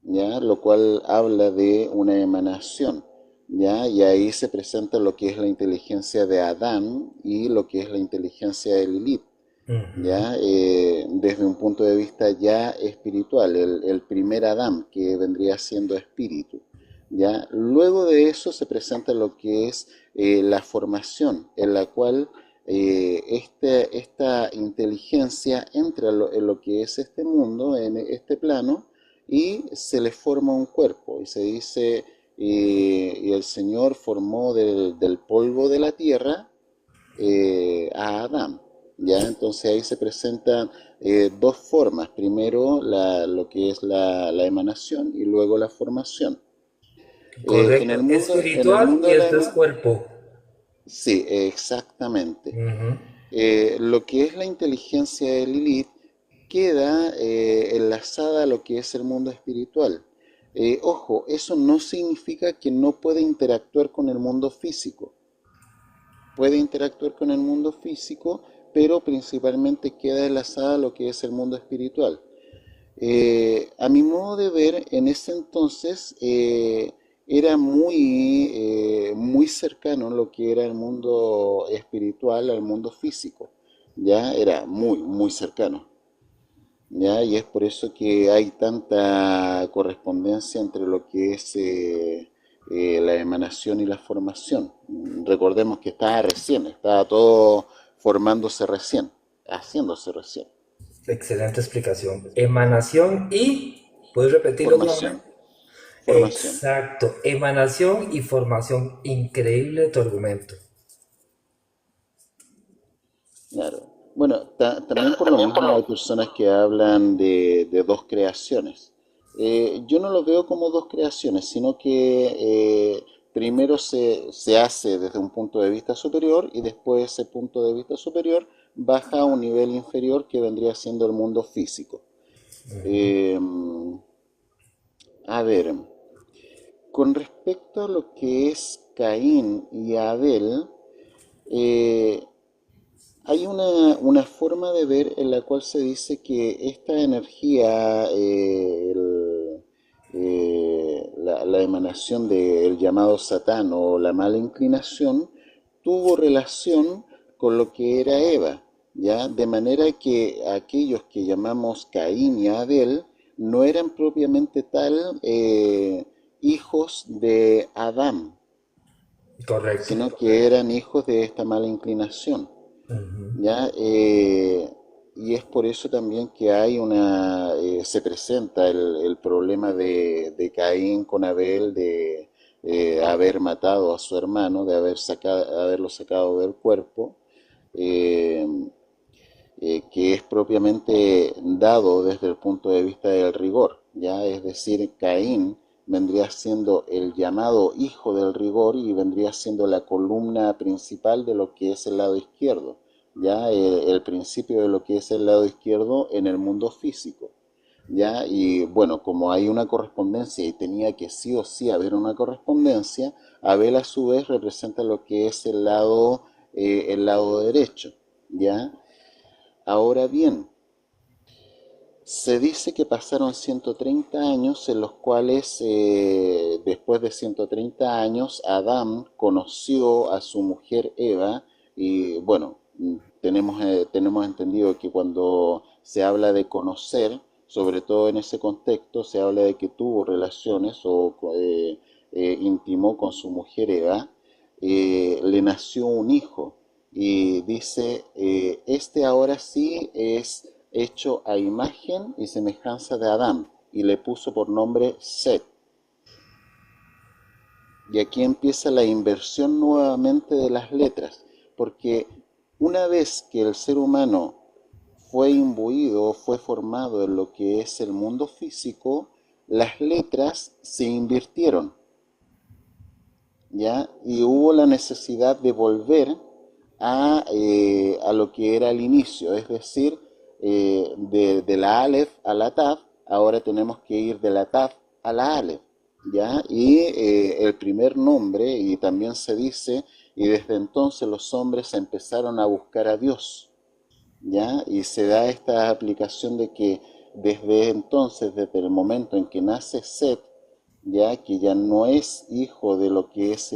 ya, lo cual habla de una emanación, ya, y ahí se presenta lo que es la inteligencia de Adán y lo que es la inteligencia de Lilith, Ujú. ya desde un punto de vista ya espiritual, el primer Adán que vendría siendo espíritu. Ya luego de eso se presenta lo que es la formación, en la cual esta inteligencia entra en lo que es este mundo, en este plano, y se le forma un cuerpo. Y se dice, y el Señor formó del polvo de la tierra a Adán. ¿Ya? Entonces ahí se presentan dos formas. Primero lo que es la emanación y luego la formación. Correcto. En el Espiritual mundo y de la después cuerpo. sí, exactamente. Ujú. Lo que es la inteligencia de Lilith queda enlazada a lo que es el mundo espiritual. Ojo, eso no significa que no pueda interactuar con el mundo físico. Puede interactuar con el mundo físico, pero principalmente queda enlazada a lo que es el mundo espiritual. A mi modo de ver, en ese entonces era muy cercano lo que era el mundo espiritual al mundo físico. Ya era muy cercano. ¿Ya? Y es por eso que hay tanta correspondencia entre lo que es la emanación y la formación. Recordemos que estaba todo formándose recién, haciéndose recién. Excelente explicación. Emanación y... ¿Puedes repetirlo Formación, nuevamente? formación, Exacto. Emanación y formación. Increíble tu argumento. claro. Bueno, también por lo mismo hay personas que hablan de dos creaciones. Yo no lo veo como dos creaciones, sino que primero se hace desde un punto de vista superior y después ese punto de vista superior baja a un nivel inferior que vendría siendo el mundo físico. Eh, a ver, con respecto a lo que es Caín y Abel, eh, hay una forma de ver en la cual se dice que esta energía, la emanación del llamado Satán o la mala inclinación, tuvo relación con lo que era Eva, ¿ya? De manera que aquellos que llamamos Caín y Abel no eran propiamente tal hijos de Adán, Correcto. sino que eran hijos de esta mala inclinación. Ujú. ¿Ya? Y es por eso también que se presenta el problema de Caín con Abel, de haber matado a su hermano, de haberlo sacado del cuerpo, eh, que es propiamente dado desde el punto de vista del rigor, ¿ya? Es decir, Caín vendría siendo el llamado hijo del rigor y vendría siendo la columna principal de lo que es el lado izquierdo, ¿ya? El principio de lo que es el lado izquierdo en el mundo físico, ¿ya? Y bueno, como hay una correspondencia y tenía que sí o sí haber una correspondencia, Abel a su vez representa lo que es el lado derecho, ¿ya? Ahora bien, se dice que pasaron 130 años en los cuales, después de 130 años, Adán conoció a su mujer Eva y bueno, tenemos entendido que cuando se habla de conocer, sobre todo en ese contexto, se habla de que tuvo relaciones o intimó con su mujer Eva, le nació un hijo y dice, este ahora sí es hecho a imagen y semejanza de Adán, y le puso por nombre Set. Y aquí empieza la inversión nuevamente de las letras, porque una vez que el ser humano fue imbuido, fue formado en lo que es el mundo físico, las letras se invirtieron, ¿ya? Y hubo la necesidad de volver a lo que era el inicio, es decir, de la Aleph a la Taf, ahora tenemos que ir de la Taf a la Aleph, ¿ya? Y el primer nombre, y también se dice, y desde entonces los hombres empezaron a buscar a Dios, ¿ya? Y se da esta aplicación de que desde entonces, desde el momento en que nace Set, ya que ya no es hijo de lo que es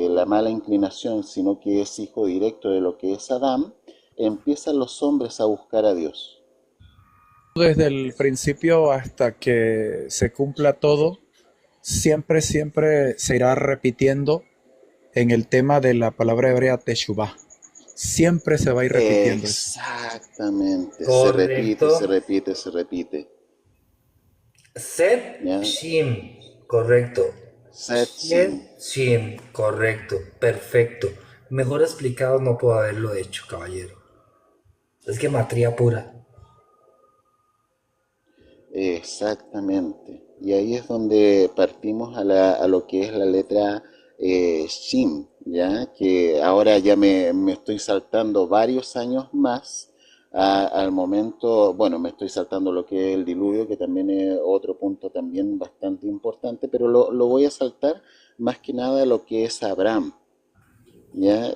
la mala inclinación, sino que es hijo directo de lo que es Adán, empiezan los hombres a buscar a Dios. Desde el principio hasta que se cumpla todo, siempre se irá repitiendo en el tema de la palabra hebrea Teshuvah. Siempre se va a ir repitiendo eso. Exactamente, se repite, se Correcto. repite, se repite. Set ¿Ya? Shim. Correcto. Setsim. Set Shim. Correcto. Perfecto. Mejor explicado no puedo haberlo hecho, caballero. Es que matría pura. Exactamente. Y ahí es donde partimos a lo que es la letra Shin, ¿ya? Que ahora ya me estoy saltando varios años más al momento, bueno, me estoy saltando lo que es el diluvio, que también es otro punto también bastante importante, pero lo voy a saltar más que nada lo que es Abraham, ¿ya?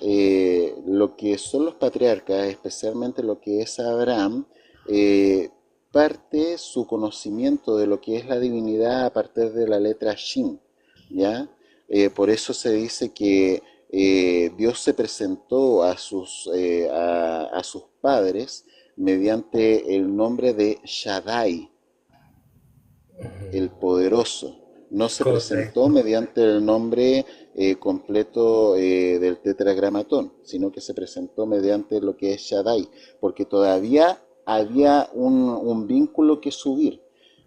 Lo que son los patriarcas, especialmente lo que es Abraham, eh, parte su conocimiento de lo que es la divinidad a partir de la letra Shin, ¿ya? Por eso se dice que Dios se presentó a sus padres mediante el nombre de Shaddai, el poderoso. No se presentó Correcto. mediante el nombre completo del tetragramatón, sino que se presentó mediante lo que es Shaddai, porque todavía había un vínculo que subir.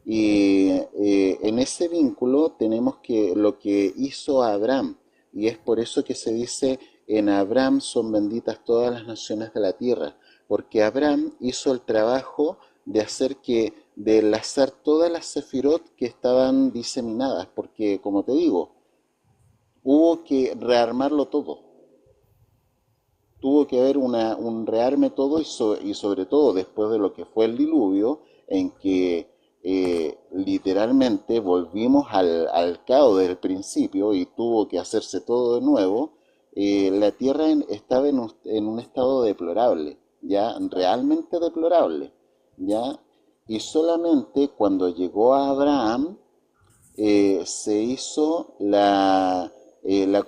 Y en ese vínculo tenemos que lo que hizo Abraham, y es por eso que se dice, en Abraham son benditas todas las naciones de la tierra, porque Abraham hizo el trabajo de hacer de enlazar todas las sefirot que estaban diseminadas, porque como te digo, hubo que rearmarlo todo, tuvo que haber un rearme todo y sobre todo después de lo que fue el diluvio, en que literalmente volvimos al caos del principio y tuvo que hacerse todo de nuevo. La tierra estaba en un estado deplorable, ya realmente deplorable, ya, y solamente cuando llegó a Abraham se hizo la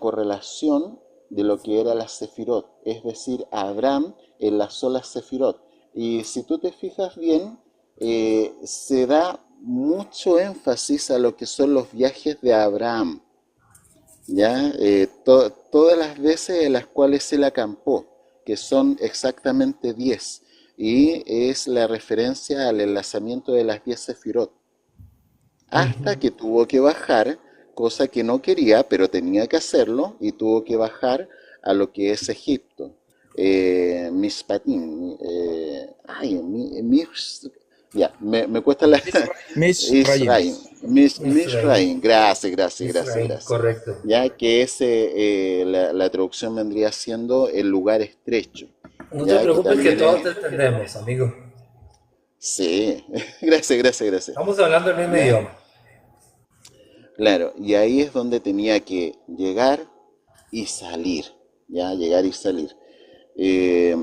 correlación de lo que era la Sefirot, es decir, Abraham enlazó las Sefirot. Y si tú te fijas bien, se da mucho énfasis a lo que son los viajes de Abraham, ¿ya? Todas las veces en las cuales él acampó, que son exactamente 10 y es la referencia al enlazamiento de las 10 Sefirot hasta Ujú. que tuvo que bajar, cosa que no quería, pero tenía que hacerlo, y tuvo que bajar a lo que es Egipto. Mishpatim, ya, me cuesta la Misraim. Israel, Misraim. Mishraim, gracias, gracias, gracias, Misraim, gracias. correcto. Ya que la traducción vendría siendo el lugar estrecho, No te ya que preocupes que también todos es, te entendemos, amigo. sí, gracias, gracias, gracias. Estamos hablando el mismo Ya, idioma. claro, y ahí es donde tenía que llegar y salir, ya, llegar y salir. Eh,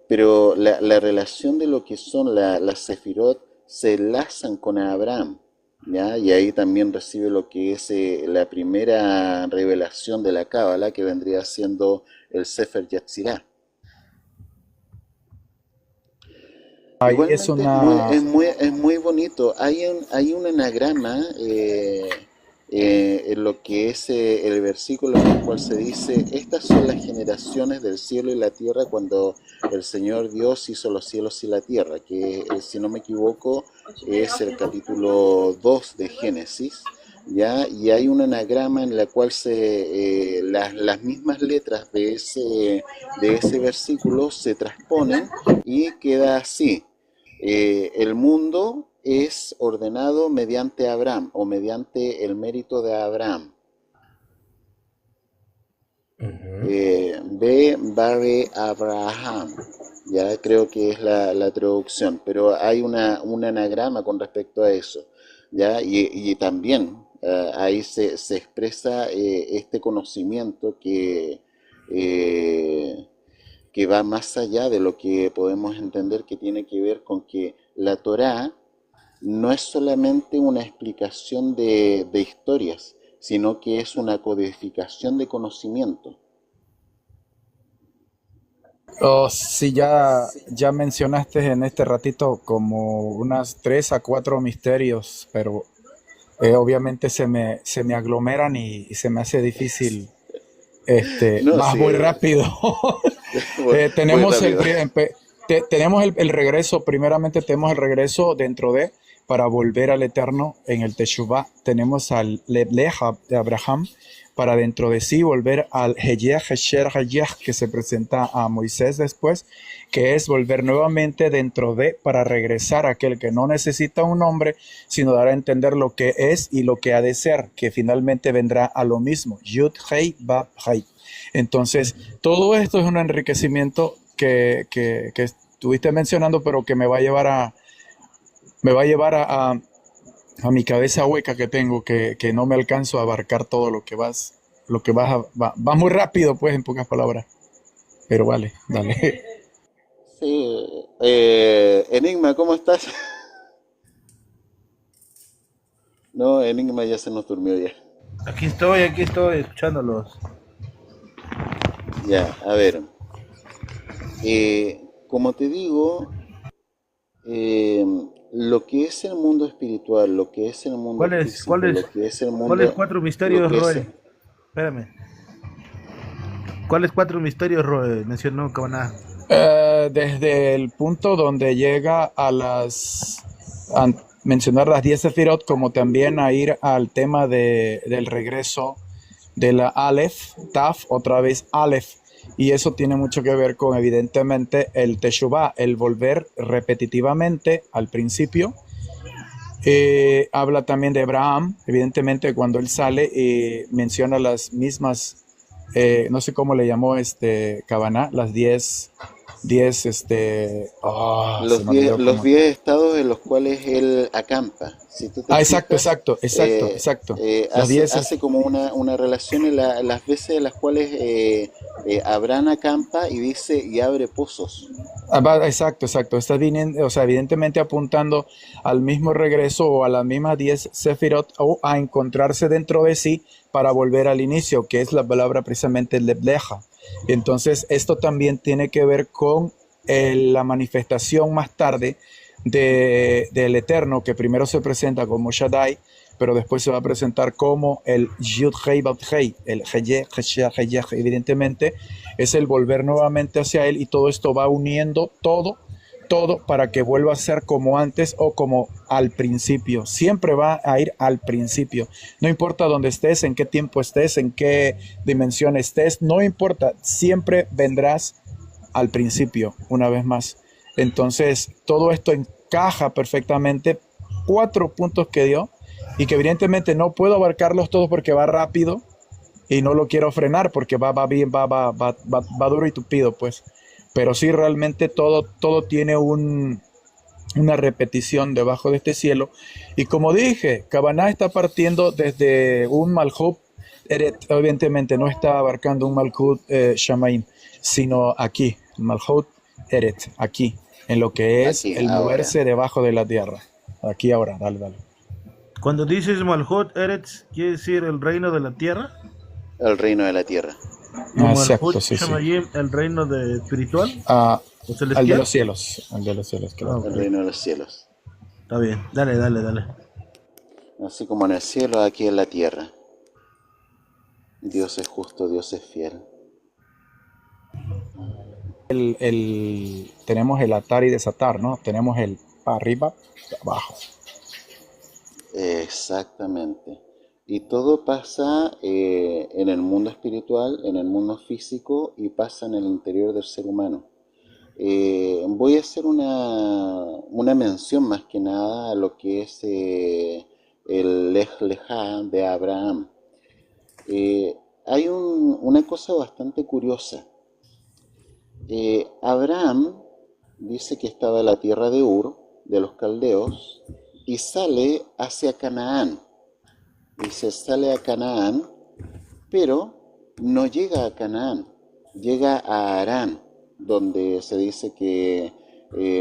pero la relación de lo que son las Sefirot se enlazan con Abraham, ya, y ahí también recibe lo que es la primera revelación de la Cábala, que vendría siendo el Sefer Yetzirah. Ahí es Igualmente una... es muy bonito. Hay un anagrama en lo que es el versículo en el cual se dice, estas son las generaciones del cielo y la tierra cuando el Señor Dios hizo los cielos y la tierra, que si no me equivoco es el capítulo 2 de Génesis. ¿Ya? Y hay un anagrama en la cual las mismas letras de ese versículo se transponen y queda así. El mundo es ordenado mediante Abraham o mediante el mérito de Abraham. Ujú. Babe Abraham, ya creo que es la traducción, pero hay un anagrama con respecto a eso, ya, y también ahí se expresa este conocimiento eh, que va más allá de lo que podemos entender, que tiene que ver con que la Torá no es solamente una explicación de historias, sino que es una codificación de conocimiento. Oh, sí, ya mencionaste en este ratito como unas 3 a 4 misterios, pero obviamente se me aglomeran y se me hace difícil. No, Vas sí, muy rápido. muy Tenemos rápido. tenemos el regreso, primeramente tenemos el regreso dentro de, para volver al Eterno en el Teshuvah. Tenemos al Lebleja de Abraham para dentro de sí volver al Heyech, Hesher, Heyech, que se presenta a Moisés después, que es volver nuevamente dentro de, para regresar a aquel que no necesita un nombre, sino dar a entender lo que es y lo que ha de ser, que finalmente vendrá a lo mismo. Yud, Hei, Bab, Hei. Entonces, todo esto es un enriquecimiento que estuviste mencionando, pero que me va a llevar a mi cabeza hueca que tengo, que no me alcanzo a abarcar todo va muy rápido, pues, en pocas palabras. Pero vale, dale. Sí, Enigma, ¿cómo estás? No, Enigma ya se nos durmió ya. Aquí estoy, escuchándolos. Ya, a ver. Como te digo, eh, lo que es el mundo espiritual, lo que es el mundo ¿Cuáles, físico, cuáles, lo que es el cuáles mundo, cuatro lo misterios, que es, Roe? Espérame. ¿Cuáles cuatro misterios, Roe? Mencionó Cabaná. Desde el punto donde llega a mencionar las 10 sefirot, como también a ir al tema del regreso de la Aleph, Taf, otra vez Aleph. Y eso tiene mucho que ver con, evidentemente, el Teshuvah, el volver repetitivamente al principio. Habla también de Abraham, evidentemente, cuando él sale y menciona las mismas, no sé cómo le llamó Cabaná, las 10, se los me olvidó los cómo. 10 estados en los cuales él acampa. Si tú te Exacto, fijas, exacto, exacto, exacto. Las hace, 10 hace como una relación en las veces en las cuales Abraham acampa y dice y abre pozos. Exacto, exacto. Está viniendo, o sea, evidentemente apuntando al mismo regreso o a las mismas 10 sefirot o a encontrarse dentro de sí para volver al inicio, que es la palabra precisamente lebleja. Entonces, esto también tiene que ver con la manifestación más tarde del Eterno, que primero se presenta como Shaddai, pero después se va a presentar como el Yud Hei Bab Hei, el Heye, Heshe, Heye, evidentemente es el volver nuevamente hacia él y todo esto va uniendo todo para que vuelva a ser como antes o como al principio. Siempre va a ir al principio. No importa dónde estés, en qué tiempo estés, en qué dimensión estés, no importa, siempre vendrás al principio, una vez más. Entonces, todo esto encaja perfectamente. 4 puntos que dio y que evidentemente no puedo abarcarlos todos porque va rápido y no lo quiero frenar porque va bien, va duro y tupido, pues. Pero sí, realmente todo tiene una repetición debajo de este cielo. Y como dije, Cabaná está partiendo desde un Malhut Eret, evidentemente no está abarcando un Malhut Shamaim, sino aquí, Malhut Eret, aquí, en lo que es Aquí, el ahora. moverse debajo de la tierra. Aquí ahora, dale, dale. Cuando dices Malhut Eretz, ¿quiere decir el reino de la tierra? El reino de la tierra. Y Exacto, Malhut sí, sí. Shamayim, el reino de espiritual Ah, o al de celestial. los cielos, al de los cielos, Ah, claro. El ok. reino de los cielos. Está bien. Dale, dale, dale. Así como en el cielo, aquí en la tierra. Dios es justo, Dios es fiel. Tenemos el atar y desatar, ¿no? Tenemos el para arriba, abajo. Exactamente. Y todo pasa en el mundo espiritual, en el mundo físico y pasa en el interior del ser humano. Voy a hacer una mención más que nada a lo que es el Lej Lejá de Abraham. Hay una cosa bastante curiosa. Abraham dice que estaba en la tierra de Ur, de los caldeos, y sale hacia Canaán. Dice, sale a Canaán, pero no llega a Canaán, llega a Harán, donde se dice que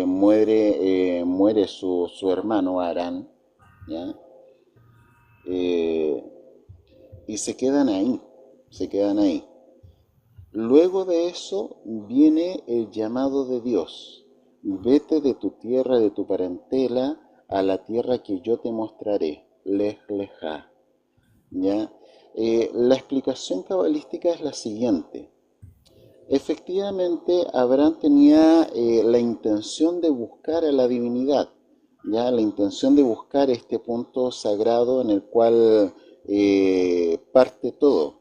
muere su hermano Harán, ¿ya? Eh, y se quedan ahí. Luego de eso viene el llamado de Dios. Vete de tu tierra, de tu parentela, a la tierra que yo te mostraré. Lej Lejá. ¿Ya? La explicación cabalística es la siguiente. Efectivamente, Abraham tenía la intención de buscar a la divinidad, ya la intención de buscar este punto sagrado en el cual parte todo.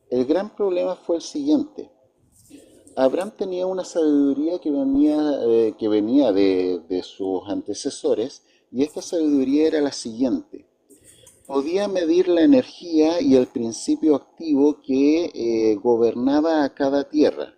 El gran problema fue el siguiente. Abraham tenía una sabiduría que venía de sus antecesores, y esta sabiduría era la siguiente. Podía medir la energía y el principio activo que gobernaba a cada tierra.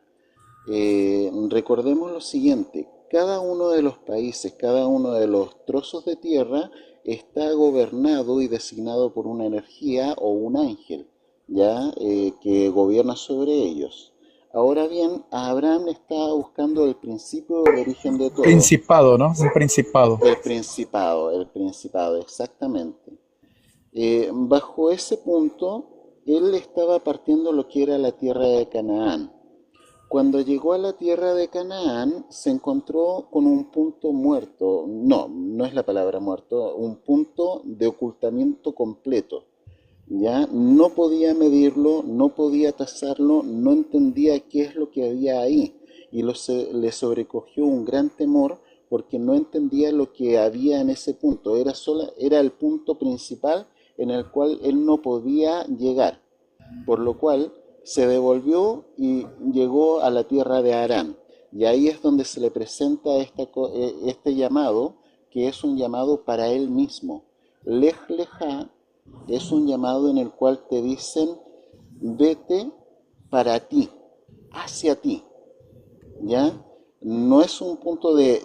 Recordemos lo siguiente, cada uno de los países, cada uno de los trozos de tierra está gobernado y designado por una energía o un ángel, ya que gobierna sobre ellos. Ahora bien, Abraham está buscando el principio del origen de todo, Principado, ¿no? Un principado. el principado, exactamente. Bajo ese punto, él estaba partiendo lo que era la tierra de Canaán. Cuando llegó a la tierra de Canaán, se encontró con un punto muerto, no, no es la palabra muerto, un punto de ocultamiento completo. Ya no podía medirlo, no podía tasarlo, no entendía qué es lo que había ahí, y le sobrecogió un gran temor porque no entendía lo que había en ese punto. Era el punto principal en el cual él no podía llegar, por lo cual se devolvió y llegó a la tierra de Harán. Y ahí es donde se le presenta este llamado, que es un llamado para él mismo. Lej Lejá es un llamado en el cual te dicen, vete para ti, hacia ti, ¿ya? No es un punto de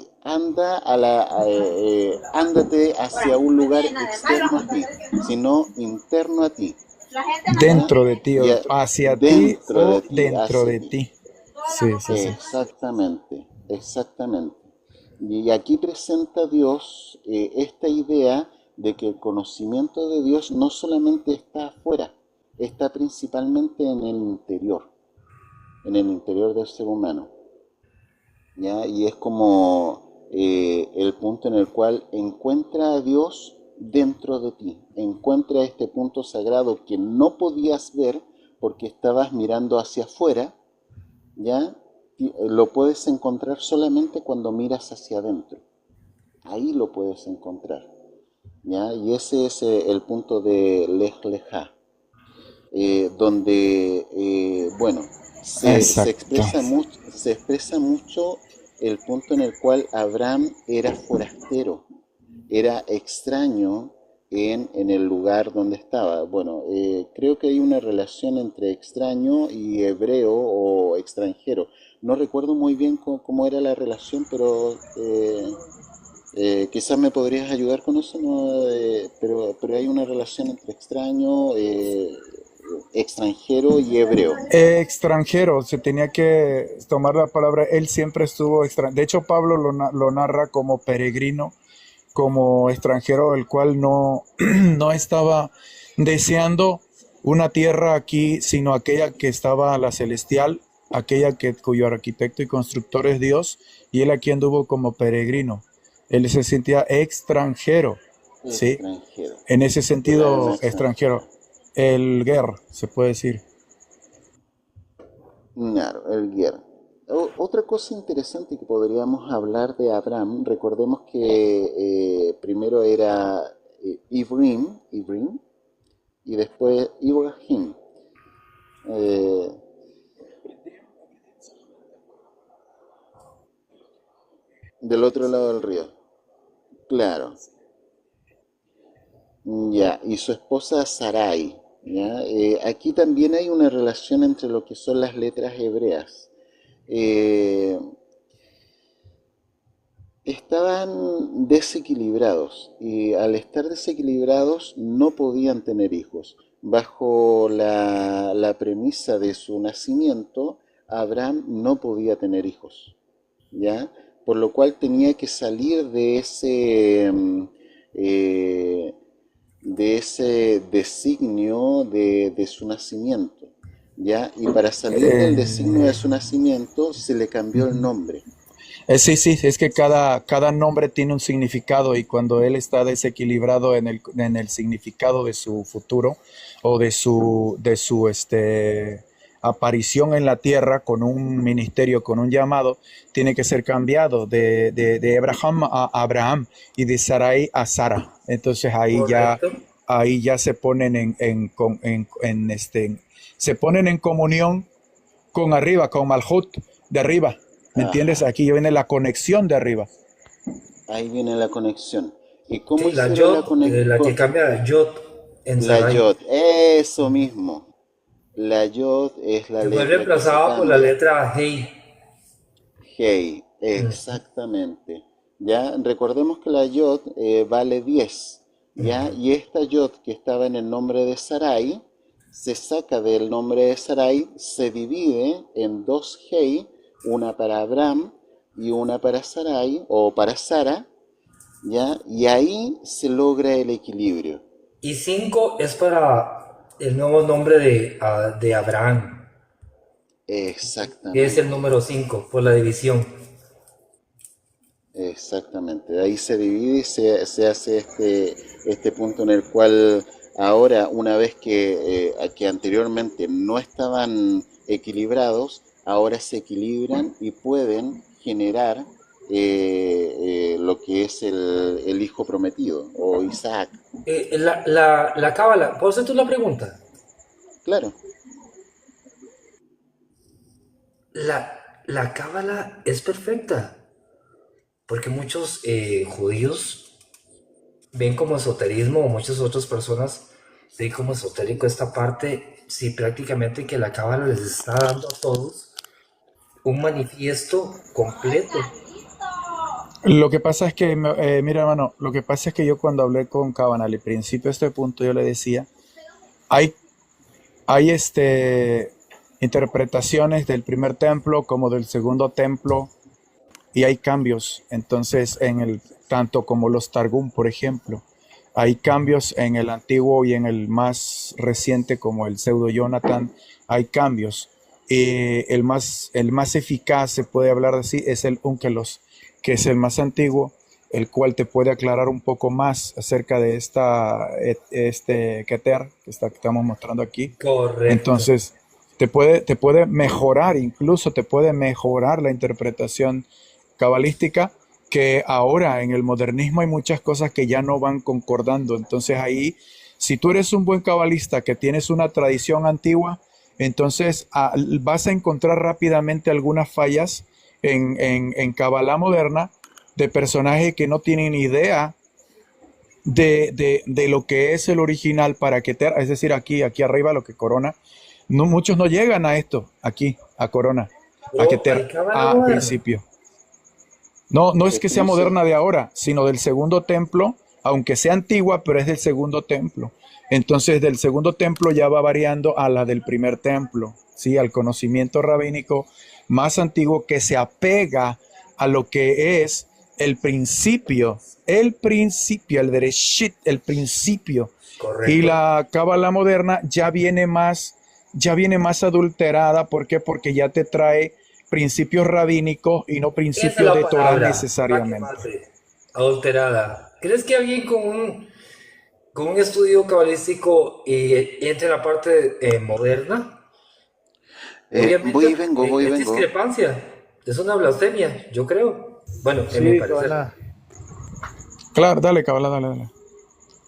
ándate hacia un lugar externo a ti, sino interno a ti, ¿ya? Dentro de ti, Y o hacia ti dentro de o ti, dentro hacia de ti. ti. Sí, sí, sí. Exactamente, exactamente. Y aquí presenta Dios esta idea de que el conocimiento de Dios no solamente está afuera, está principalmente en el interior del ser humano, ¿ya? Y es como el punto en el cual encuentra a Dios dentro de ti, encuentra este punto sagrado que no podías ver porque estabas mirando hacia afuera, ¿ya? Lo puedes encontrar solamente cuando miras hacia adentro. Ahí lo puedes encontrar, ¿ya? Y ese es el punto de Lej Lejá, donde, bueno, Exacto. se expresa mucho el punto en el cual Abraham era forastero, era extraño en el lugar donde estaba. Bueno, creo que hay una relación entre extraño y hebreo o extranjero. No recuerdo muy bien cómo era la relación, pero quizás me podrías ayudar con eso, ¿no? Pero hay una relación entre extraño, extranjero y hebreo. Extranjero, se tenía que tomar la palabra, él siempre estuvo extranjero. De hecho, Pablo lo narra como peregrino, como extranjero, el cual no, no estaba deseando una tierra aquí, sino aquella que estaba la celestial, aquella cuyo arquitecto y constructor es Dios, y él aquí anduvo como peregrino. Él se sentía extranjero, ¿sí? Extranjero, En ese claro, un sentido, extranjero. extranjero. El guerra, se puede decir. Claro, el guerra. Otra cosa interesante que podríamos hablar de Abraham, recordemos que primero era Ibrim, y después Ibrahim, eh, del otro lado del río. Claro, ya, y su esposa Sarai, ¿ya? Aquí también hay una relación entre lo que son las letras hebreas. Eh, Estaban desequilibrados y al estar desequilibrados no podían tener hijos. Bajo la premisa de su nacimiento, Abraham no podía tener hijos, ¿ya? Por lo cual tenía que salir eh, de ese designio de su nacimiento, ¿ya? Y para salir del designio de Eh, su nacimiento se le cambió el nombre. sí, sí, es que cada nombre tiene un significado y cuando él está desequilibrado en el significado de su futuro o de su aparición en la tierra con un ministerio, con un llamado, tiene que ser cambiado de Abraham a Abraham y de Sarai a Sara. Entonces Correcto. ahí ya se ponen se ponen en comunión con arriba, con Malhut de arriba. ¿Me entiendes? Ajá, Aquí ya viene la conexión de arriba. ahí viene la conexión. ¿Y cómo Sí, la hicieron la Yod, la que conexión? cambia de Yod en La Sarai. yod, eso mismo. La yod es la Que fue letra que se reemplazada por la cambia. letra Hei. Hey, Ujú, exactamente. Ya, recordemos que la yod vale 10, ¿ya? ujú. Y esta yod que estaba en el nombre de Sarai, se saca del nombre de Sarai, se divide en dos hey, una para Abraham y una para Sarai, o para Sara, ¿ya? Y ahí se logra el equilibrio. Y 5 es para el nuevo nombre de Abraham, que es el Exactamente. número 5 por la división. Exactamente, de ahí se divide y se hace este punto en el cual ahora, una vez que anteriormente no estaban equilibrados, ahora se equilibran y pueden generar lo que es el hijo prometido, o Isaac. La cábala, ¿puedo hacer tú la pregunta? Claro, La cábala es perfecta, porque muchos judíos ven como esoterismo, o muchas otras personas ven como esotérico esta parte, sí, prácticamente que la cábala les está dando a todos un manifiesto completo. Lo que pasa es que, mira, hermano, lo que pasa es que yo cuando hablé con Cabana al principio de este punto, yo le decía, hay, hay interpretaciones del primer templo como del segundo templo y hay cambios. Entonces, tanto como los Targum, por ejemplo, hay cambios en el antiguo y en el más reciente, como el pseudo Jonathan, hay cambios. El más eficaz, se puede hablar así, es el Onkelos, que es el más antiguo, el cual te puede aclarar un poco más acerca de este Keter que estamos mostrando aquí. Correcto. Entonces, te puede mejorar, incluso te puede mejorar la interpretación cabalística, que ahora en el modernismo hay muchas cosas que ya no van concordando. Entonces ahí, si tú eres un buen cabalista que tienes una tradición antigua, entonces vas a encontrar rápidamente algunas fallas en Kabbalah moderna de personajes que no tienen idea de lo que es el original para que es decir, aquí arriba lo que corona. No, muchos no llegan a esto, aquí, a corona, a Bro, hay Keter, cábala a moderna. principio. No, no es que sea ¿cómo se? moderna de ahora, sino del segundo templo, aunque sea antigua, pero es del segundo templo. Entonces, del segundo templo ya va variando a la del primer templo, ¿sí? Al conocimiento rabínico más antiguo que se apega a lo que es el Bereshit, el principio. Y Correcto. la Cábala moderna ya viene más adulterada. ¿Por qué? Porque ya te trae principios rabínicos y no Esa es principios la de Torah palabra, jaque necesariamente. mate, adulterada. ¿Crees que alguien con un estudio cabalístico entre en la parte moderna? Voy y Obviamente vengo, voy y es vengo. discrepancia, es una blasfemia, yo creo. Bueno, en mi Sí, parecer. Kabbalah. Claro, dale, Cábala, dale, dale.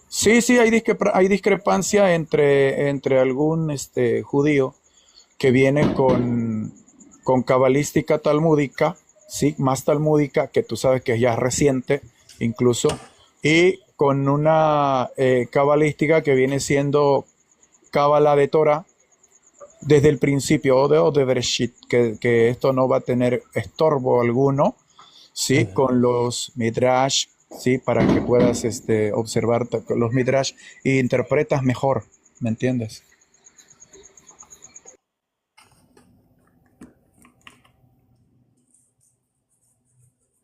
Sí, sí, hay discrepancia entre algún judío que viene con cabalística talmúdica, sí, más talmúdica, que tú sabes que ya es reciente incluso, y con una cabalística que viene siendo cábala de Torah desde el principio, o de Bereshit, que esto no va a tener estorbo alguno, sí, con los midrash, sí, para que puedas observar los midrash y interpretas mejor, ¿me entiendes?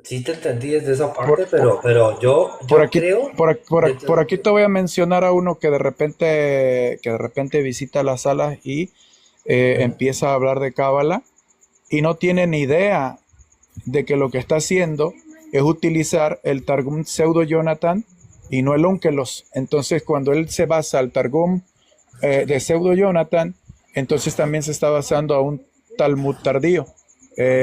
Sí te entendí desde esa Por, parte, por, pero yo, por yo aquí, creo, por aquí te voy a mencionar a uno que de repente visita las salas y empieza a hablar de Cábala y no tiene ni idea de que lo que está haciendo es utilizar el Targum pseudo Jonathan y no el Onkelos. Entonces, cuando él se basa al Targum de pseudo Jonathan, Entonces también se está basando a un Talmud tardío,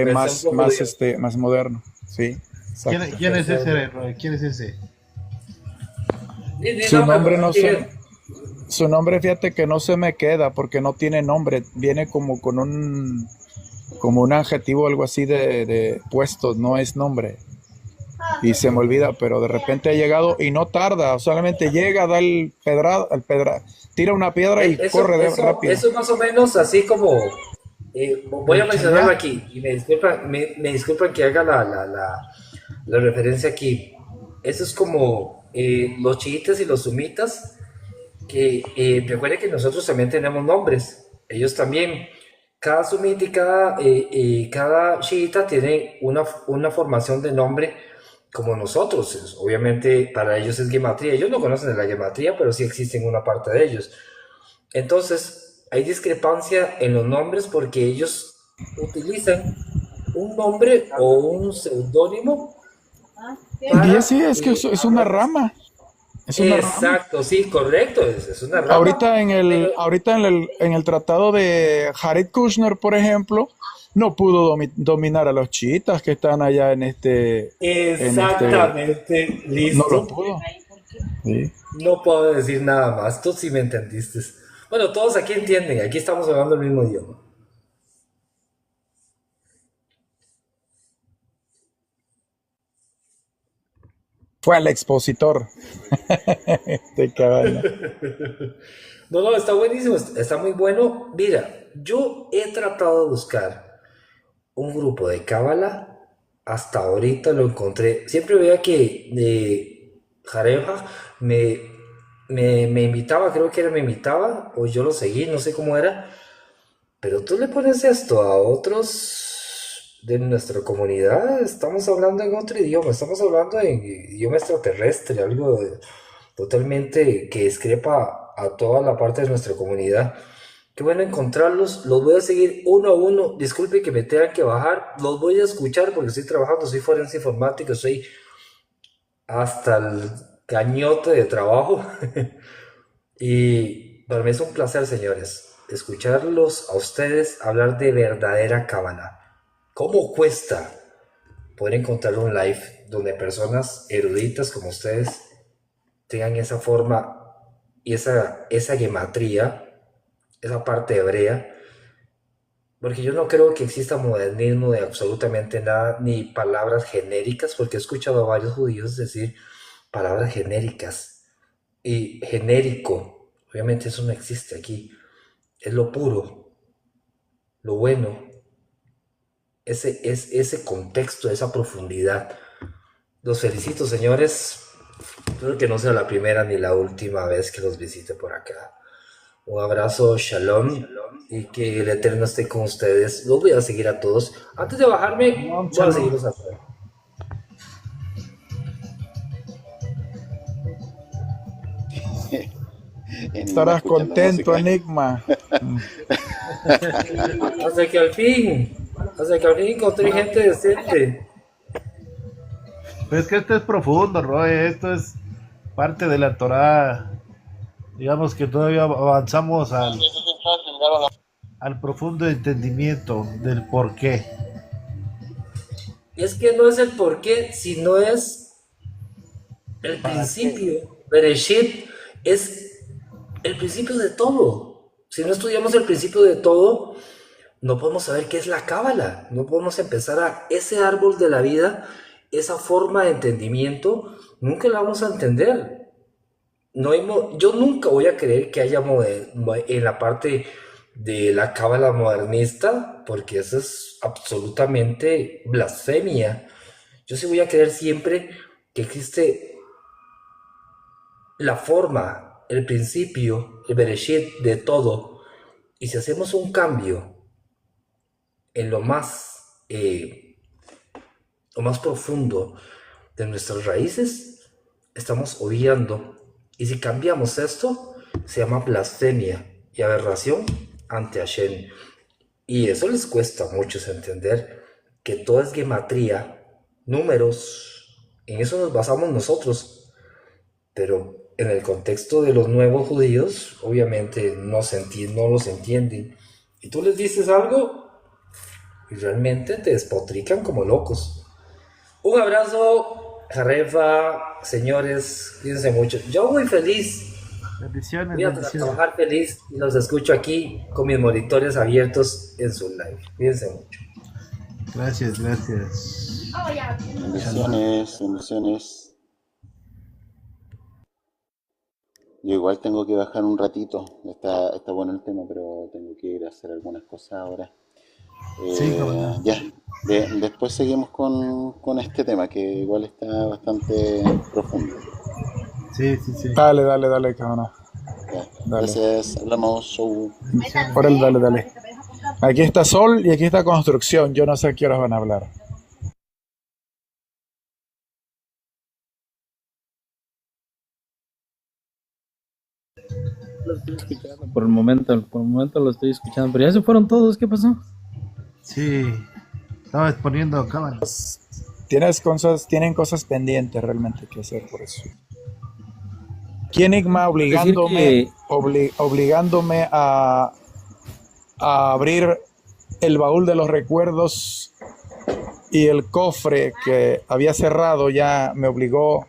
Versión judía. más moderno. Sí, ¿Quién, exacto. quién es Versión. ese, Roy? ¿Quién es ese? Di Su nombre, nombre pues, no ¿quién se, es? su nombre, fíjate que no se me queda porque no tiene nombre, viene como un adjetivo, algo así de puesto, no es nombre. Y se me olvida, pero de repente ha llegado y no tarda, solamente llega, da tira una piedra y Eso, corre eso, rápido. eso es más o menos así como, voy a ¿El mencionarlo Chayá? aquí y me disculpan que haga la referencia aquí. Eso es como los chiitas y los sumitas, que recuerden que nosotros también tenemos nombres, ellos también. Cada sumita y cada chiita tiene una formación de nombre como nosotros. Obviamente para ellos es gematría. Ellos no conocen de la gematría, pero sí existe en una parte de ellos. Entonces, hay discrepancia en los nombres porque ellos utilizan un nombre o un seudónimo Y para sí, es que es una hablar. rama, es una rama. Exacto, sí, correcto, es una rama. Pero En el tratado de Jared Kushner, por ejemplo, no pudo dominar a los chiitas que están allá en este, exactamente, no los listo. pudo. Sí. No puedo decir nada más, tú sí me entendiste. Bueno, todos aquí entienden, aquí estamos hablando el mismo idioma. Fue al expositor de cabana. No, no, está buenísimo, está muy bueno. Mira, yo he tratado de buscar un grupo de cábala, hasta ahorita lo encontré. Siempre veía que Jareja me, me invitaba, creo que era me invitaba, o yo lo seguí, no sé cómo era, pero tú le pones esto a otros de nuestra comunidad, estamos hablando en otro idioma, estamos hablando en idioma extraterrestre, totalmente que discrepa a toda la parte de nuestra comunidad. Qué bueno encontrarlos. Los voy a seguir uno a uno. Disculpe que me tengan que bajar. Los voy a escuchar porque estoy trabajando. Soy forense informático. Soy hasta el cañote de trabajo. Y para mí es un placer, señores, escucharlos a ustedes hablar de verdadera cábala. ¿Cómo cuesta poder encontrar un live donde personas eruditas como ustedes tengan esa forma y esa gematría, esa parte hebrea? Porque yo no creo que exista modernismo de absolutamente nada, ni palabras genéricas, porque he escuchado a varios judíos decir palabras genéricas y genérico. Obviamente eso no existe aquí. Es lo puro, lo bueno, ese contexto, esa profundidad. Los felicito, señores. Espero que no sea la primera ni la última vez que los visite por acá. Un abrazo, shalom, y que el Eterno esté con ustedes. Los voy a seguir a todos. Antes de bajarme, Shalom, voy a shalom. seguirlos a todos. Enigma Estarás escuchando contento, música. Enigma. Hasta que al fin encontré gente decente. Pero es que esto es profundo, Roy. Esto es parte de la Torá. Digamos que todavía avanzamos al profundo entendimiento del por qué. Es que no es el porqué, sino es el ¿Para qué? principio. Bereshit es el principio de todo. Si no estudiamos el principio de todo, no podemos saber qué es la cábala, no podemos empezar a ese árbol de la vida, esa forma de entendimiento, nunca la vamos a entender. No hay yo nunca voy a creer que haya en la parte de la cábala modernista, porque eso es absolutamente blasfemia. Yo sí voy a creer siempre que existe la forma, el principio, el bereshit de todo. Y si hacemos un cambio en lo más profundo de nuestras raíces, estamos obviando. Y si cambiamos esto, se llama blasfemia y aberración ante Hashem. Y eso les cuesta a muchos entender, que todo es gematría, números, en eso nos basamos nosotros. Pero en el contexto de los nuevos judíos, obviamente no los entienden. Y tú les dices algo y realmente te despotrican como locos. Un abrazo, Jarefa, señores, cuídense mucho. Yo muy feliz, Bendiciones, voy a bendiciones. trabajar feliz y los escucho aquí con mis monitores abiertos en su live. Cuídense mucho. Gracias, gracias. Shalom. Bendiciones, bendiciones. Yo igual tengo que bajar un ratito. Está bueno el tema, pero tengo que ir a hacer algunas cosas ahora. Sí, cómo no. Ya, después seguimos con este tema, que igual está bastante profundo. Sí, sí, sí. Dale, dale, dale, cabrón. Ya, Dale. gracias, hablamos, show. Bendiciones. Órale, dale, dale. Aquí está Sol y aquí está Construcción. Yo no sé a qué horas van a hablar. Lo estoy escuchando por el momento lo estoy escuchando, pero ya se fueron todos, ¿qué pasó? Sí, estaba exponiendo cámaras. Tienen cosas pendientes realmente que hacer por eso. Enigma Decir que obligándome a abrir el baúl de los recuerdos y el cofre que había cerrado ya me obligó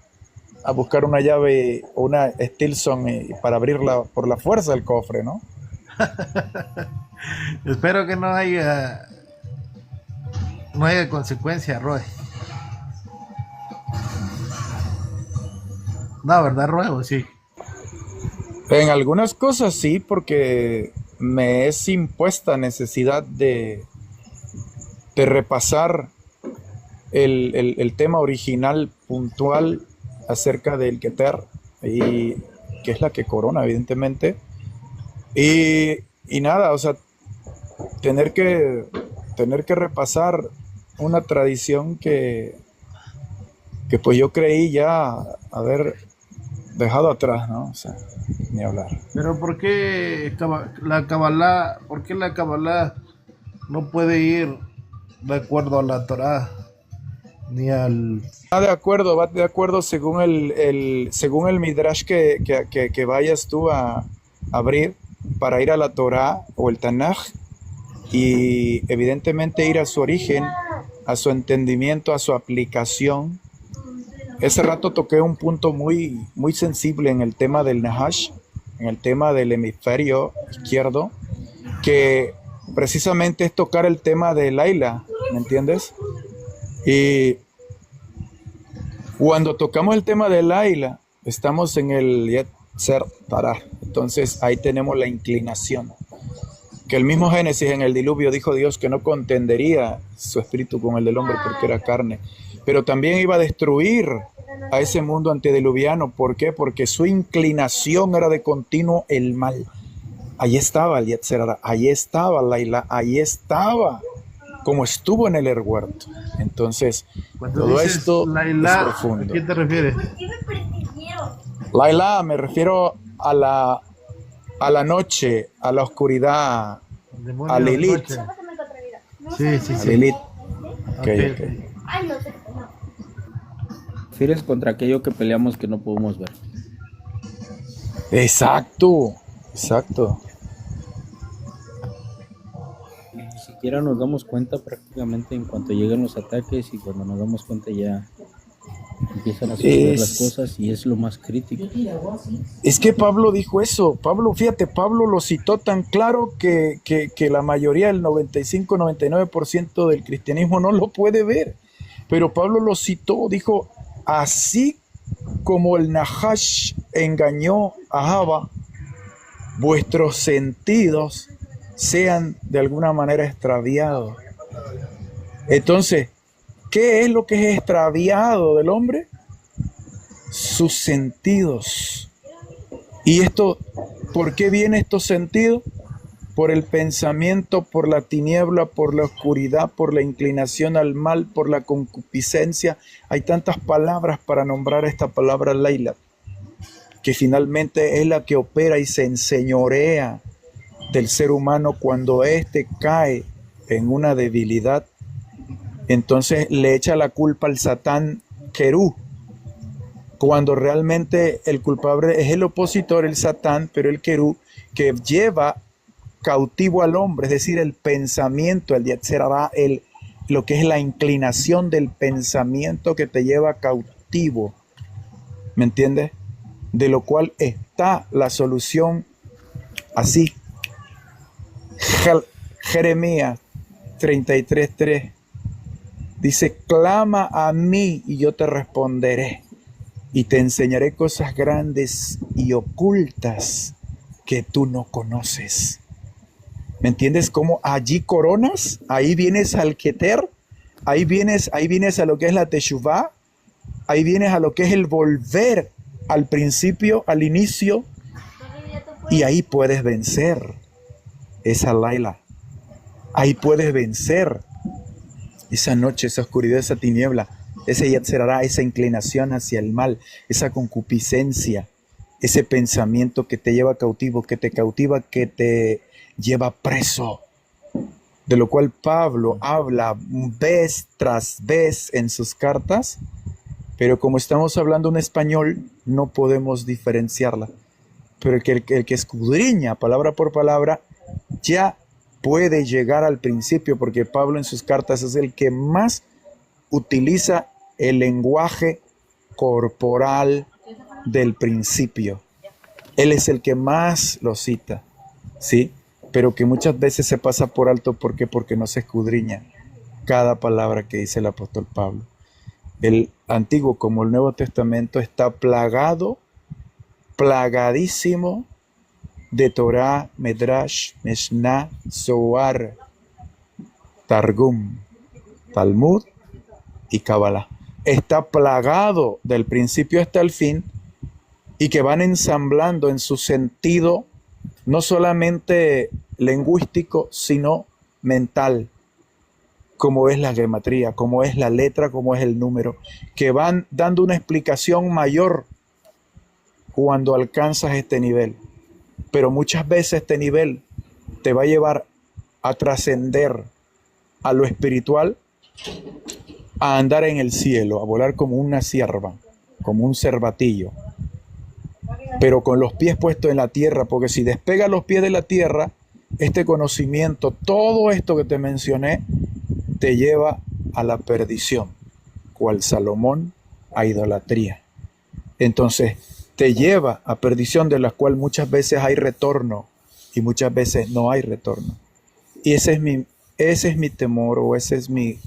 a buscar una llave o una Stilson para abrirla por la fuerza del cofre, ¿no? Espero que no haya consecuencia, Roy. No, ¿verdad, Roy? ¿O sí? En algunas cosas sí, porque me es impuesta necesidad de repasar el tema original puntual acerca del Keter, y que es la que corona, evidentemente. Y nada, o sea, tener que repasar una tradición que pues yo creí ya haber dejado atrás, ¿no? O sea, ni hablar. Pero ¿por qué la Kabbalah no puede ir de acuerdo a la Torá ni al... Va de acuerdo según según el Midrash que vayas tú a abrir para ir a la Torá o el Tanaj, y evidentemente ir a su origen, a su entendimiento, a su aplicación. Ese rato toqué un punto muy, muy sensible en el tema del Nahash, en el tema del hemisferio izquierdo, que precisamente es tocar el tema de Laila, ¿me entiendes? Y cuando tocamos el tema de Laila, estamos en el Yetzer Tará. Entonces ahí tenemos la inclinación. Que el mismo Génesis en el diluvio dijo Dios que no contendería su espíritu con el del hombre porque era carne. Pero también iba a destruir a ese mundo antediluviano. ¿Por qué? Porque su inclinación era de continuo el mal. Ahí estaba el Yetzer Tará, ahí estaba Laila, ahí estaba, como estuvo en el huerto. Entonces, Cuando todo dices esto es Laila, ¿a profundo. quién te refieres? Laila, me refiero a la noche, a la oscuridad, El demonio a de la Lilith. noche. Sí, sí, A sí. Lilith. Ok, Okay, ok. okay. refieres contra aquello que peleamos que no podemos ver. Exacto, exacto. Ni siquiera nos damos cuenta prácticamente en cuanto llegan los ataques, y cuando nos damos cuenta ya empiezan a suceder las cosas, y es lo más crítico. Es que Pablo dijo eso. Pablo, fíjate, Pablo lo citó tan claro que la mayoría, el 95-99% del cristianismo no lo puede ver. Pero Pablo lo citó, dijo, así como el Nahash engañó a Java, vuestros sentidos sean de alguna manera extraviados. Entonces, ¿qué es lo que es extraviado del hombre? Sus sentidos. ¿Y esto, por qué viene estos sentidos? Por el pensamiento, por la tiniebla, por la oscuridad, por la inclinación al mal, por la concupiscencia. Hay tantas palabras para nombrar esta palabra Laila, que finalmente es la que opera y se enseñorea del ser humano cuando éste cae en una debilidad. Entonces le echa la culpa al Satán Querú, cuando realmente el culpable es el opositor, el Satán, pero el querú, que lleva cautivo al hombre, es decir, el pensamiento, el Yetzer Hara, lo que es la inclinación del pensamiento que te lleva cautivo, ¿me entiendes? De lo cual está la solución así. Jeremías 33:3 dice: clama a mí y yo te responderé y te enseñaré cosas grandes y ocultas que tú no conoces. ¿Me entiendes? Cómo allí coronas, ahí vienes al Keter, ahí vienes a lo que es la Teshuvá, ahí vienes a lo que es el volver al principio, al inicio, y ahí puedes vencer esa Laila. Ahí puedes vencer esa noche, esa oscuridad, esa tiniebla, ese Yetzer Hara, esa inclinación hacia el mal, esa concupiscencia, ese pensamiento que te lleva cautivo, que te cautiva, que te lleva preso, de lo cual Pablo habla vez tras vez en sus cartas, pero como estamos hablando en español, no podemos diferenciarla. Pero el que escudriña palabra por palabra ya puede llegar al principio, porque Pablo en sus cartas es el que más utiliza el lenguaje corporal del principio. Él es el que más lo cita, ¿sí? Pero que muchas veces se pasa por alto. ¿Por qué? Porque no se escudriña cada palabra que dice el apóstol Pablo. El Antiguo como el Nuevo Testamento está plagadísimo de Torah, Medrash, Mishnah, Zohar, Targum, Talmud y Kabbalah. Está plagado del principio hasta el fin, y que van ensamblando en su sentido no solamente lingüístico, sino mental, como es la gematría, como es la letra, como es el número, que van dando una explicación mayor cuando alcanzas este nivel. Pero muchas veces este nivel te va a llevar a trascender a lo espiritual, a andar en el cielo, a volar como una cierva, como un cervatillo, pero con los pies puestos en la tierra, porque si despegas los pies de la tierra, este conocimiento, todo esto que te mencioné, te lleva a la perdición, cual Salomón a idolatría. Entonces, te lleva a perdición, de la cual muchas veces hay retorno y muchas veces no hay retorno. Y ese es mi temor, o esa es mi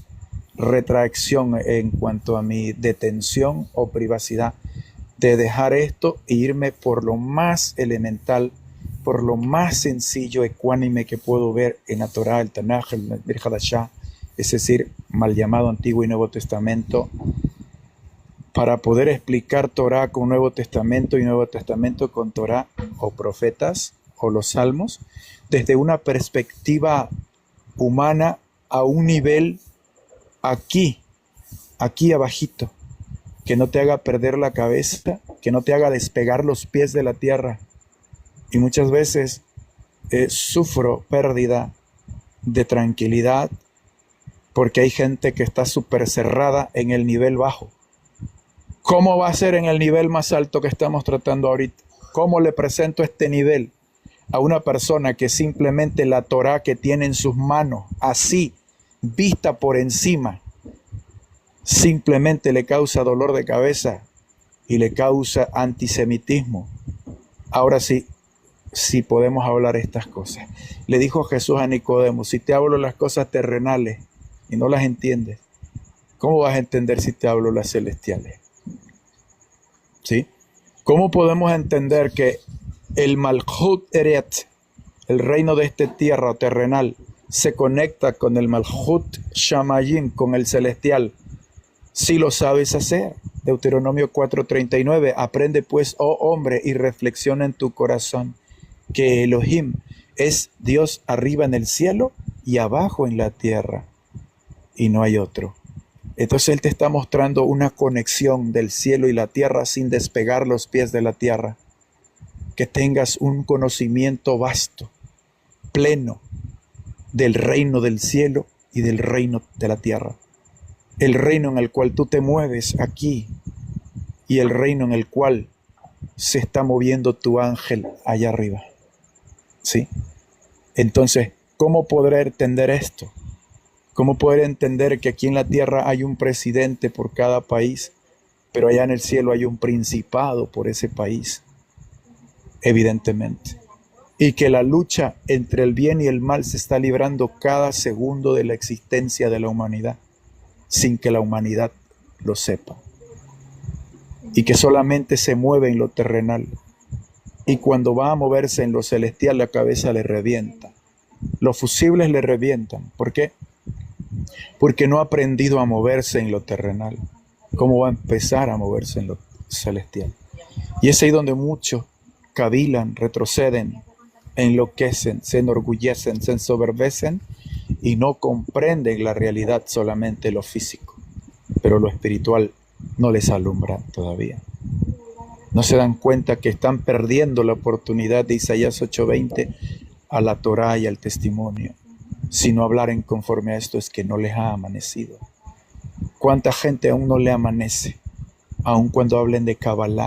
retracción en cuanto a mi detención o privacidad, de dejar esto e irme por lo más elemental, por lo más sencillo, ecuánime que puedo ver en la Torah, el Tanaj, el Brit Hadashah, es decir, mal llamado Antiguo y Nuevo Testamento, para poder explicar Torah con Nuevo Testamento y Nuevo Testamento con Torah o profetas o los salmos, desde una perspectiva humana, a un nivel aquí abajito, que no te haga perder la cabeza, que no te haga despegar los pies de la tierra. Y muchas veces sufro pérdida de tranquilidad, porque hay gente que está súper cerrada en el nivel bajo. ¿Cómo va a ser en el nivel más alto que estamos tratando ahorita? ¿Cómo le presento este nivel a una persona que simplemente la Torah que tiene en sus manos, así, vista por encima, simplemente le causa dolor de cabeza y le causa antisemitismo? Ahora sí podemos hablar estas cosas. Le dijo Jesús a Nicodemo: si te hablo las cosas terrenales y no las entiendes, ¿cómo vas a entender si te hablo las celestiales? ¿Sí? ¿Cómo podemos entender que el Malchut Eret, el reino de esta tierra terrenal, se conecta con el Malchut Shamayim, con el celestial, si lo sabes hacer? Deuteronomio 4:39, aprende pues, oh hombre, y reflexiona en tu corazón que Elohim es Dios arriba en el cielo y abajo en la tierra, y no hay otro. Entonces Él te está mostrando una conexión del cielo y la tierra sin despegar los pies de la tierra. Que tengas un conocimiento vasto, pleno, del reino del cielo y del reino de la tierra. El reino en el cual tú te mueves aquí y el reino en el cual se está moviendo tu ángel allá arriba. ¿Sí? Entonces, ¿cómo poder entender esto? ¿Cómo poder entender que aquí en la tierra hay un presidente por cada país, pero allá en el cielo hay un principado por ese país? Evidentemente. Y que la lucha entre el bien y el mal se está librando cada segundo de la existencia de la humanidad, sin que la humanidad lo sepa. Y que solamente se mueve en lo terrenal. Y cuando va a moverse en lo celestial, la cabeza le revienta. Los fusibles le revientan. ¿Por qué? Porque no ha aprendido a moverse en lo terrenal. ¿Cómo va a empezar a moverse en lo celestial? Y es ahí donde muchos cavilan, retroceden, enloquecen, se enorgullecen, se ensoberbecen y no comprenden la realidad, solamente lo físico. Pero lo espiritual no les alumbra todavía. No se dan cuenta que están perdiendo la oportunidad de Isaías 8:20 a la Torá y al testimonio. Si no hablaren conforme a esto, es que no les ha amanecido. ¿Cuánta gente aún no le amanece? Aun cuando hablen de Kabbalah,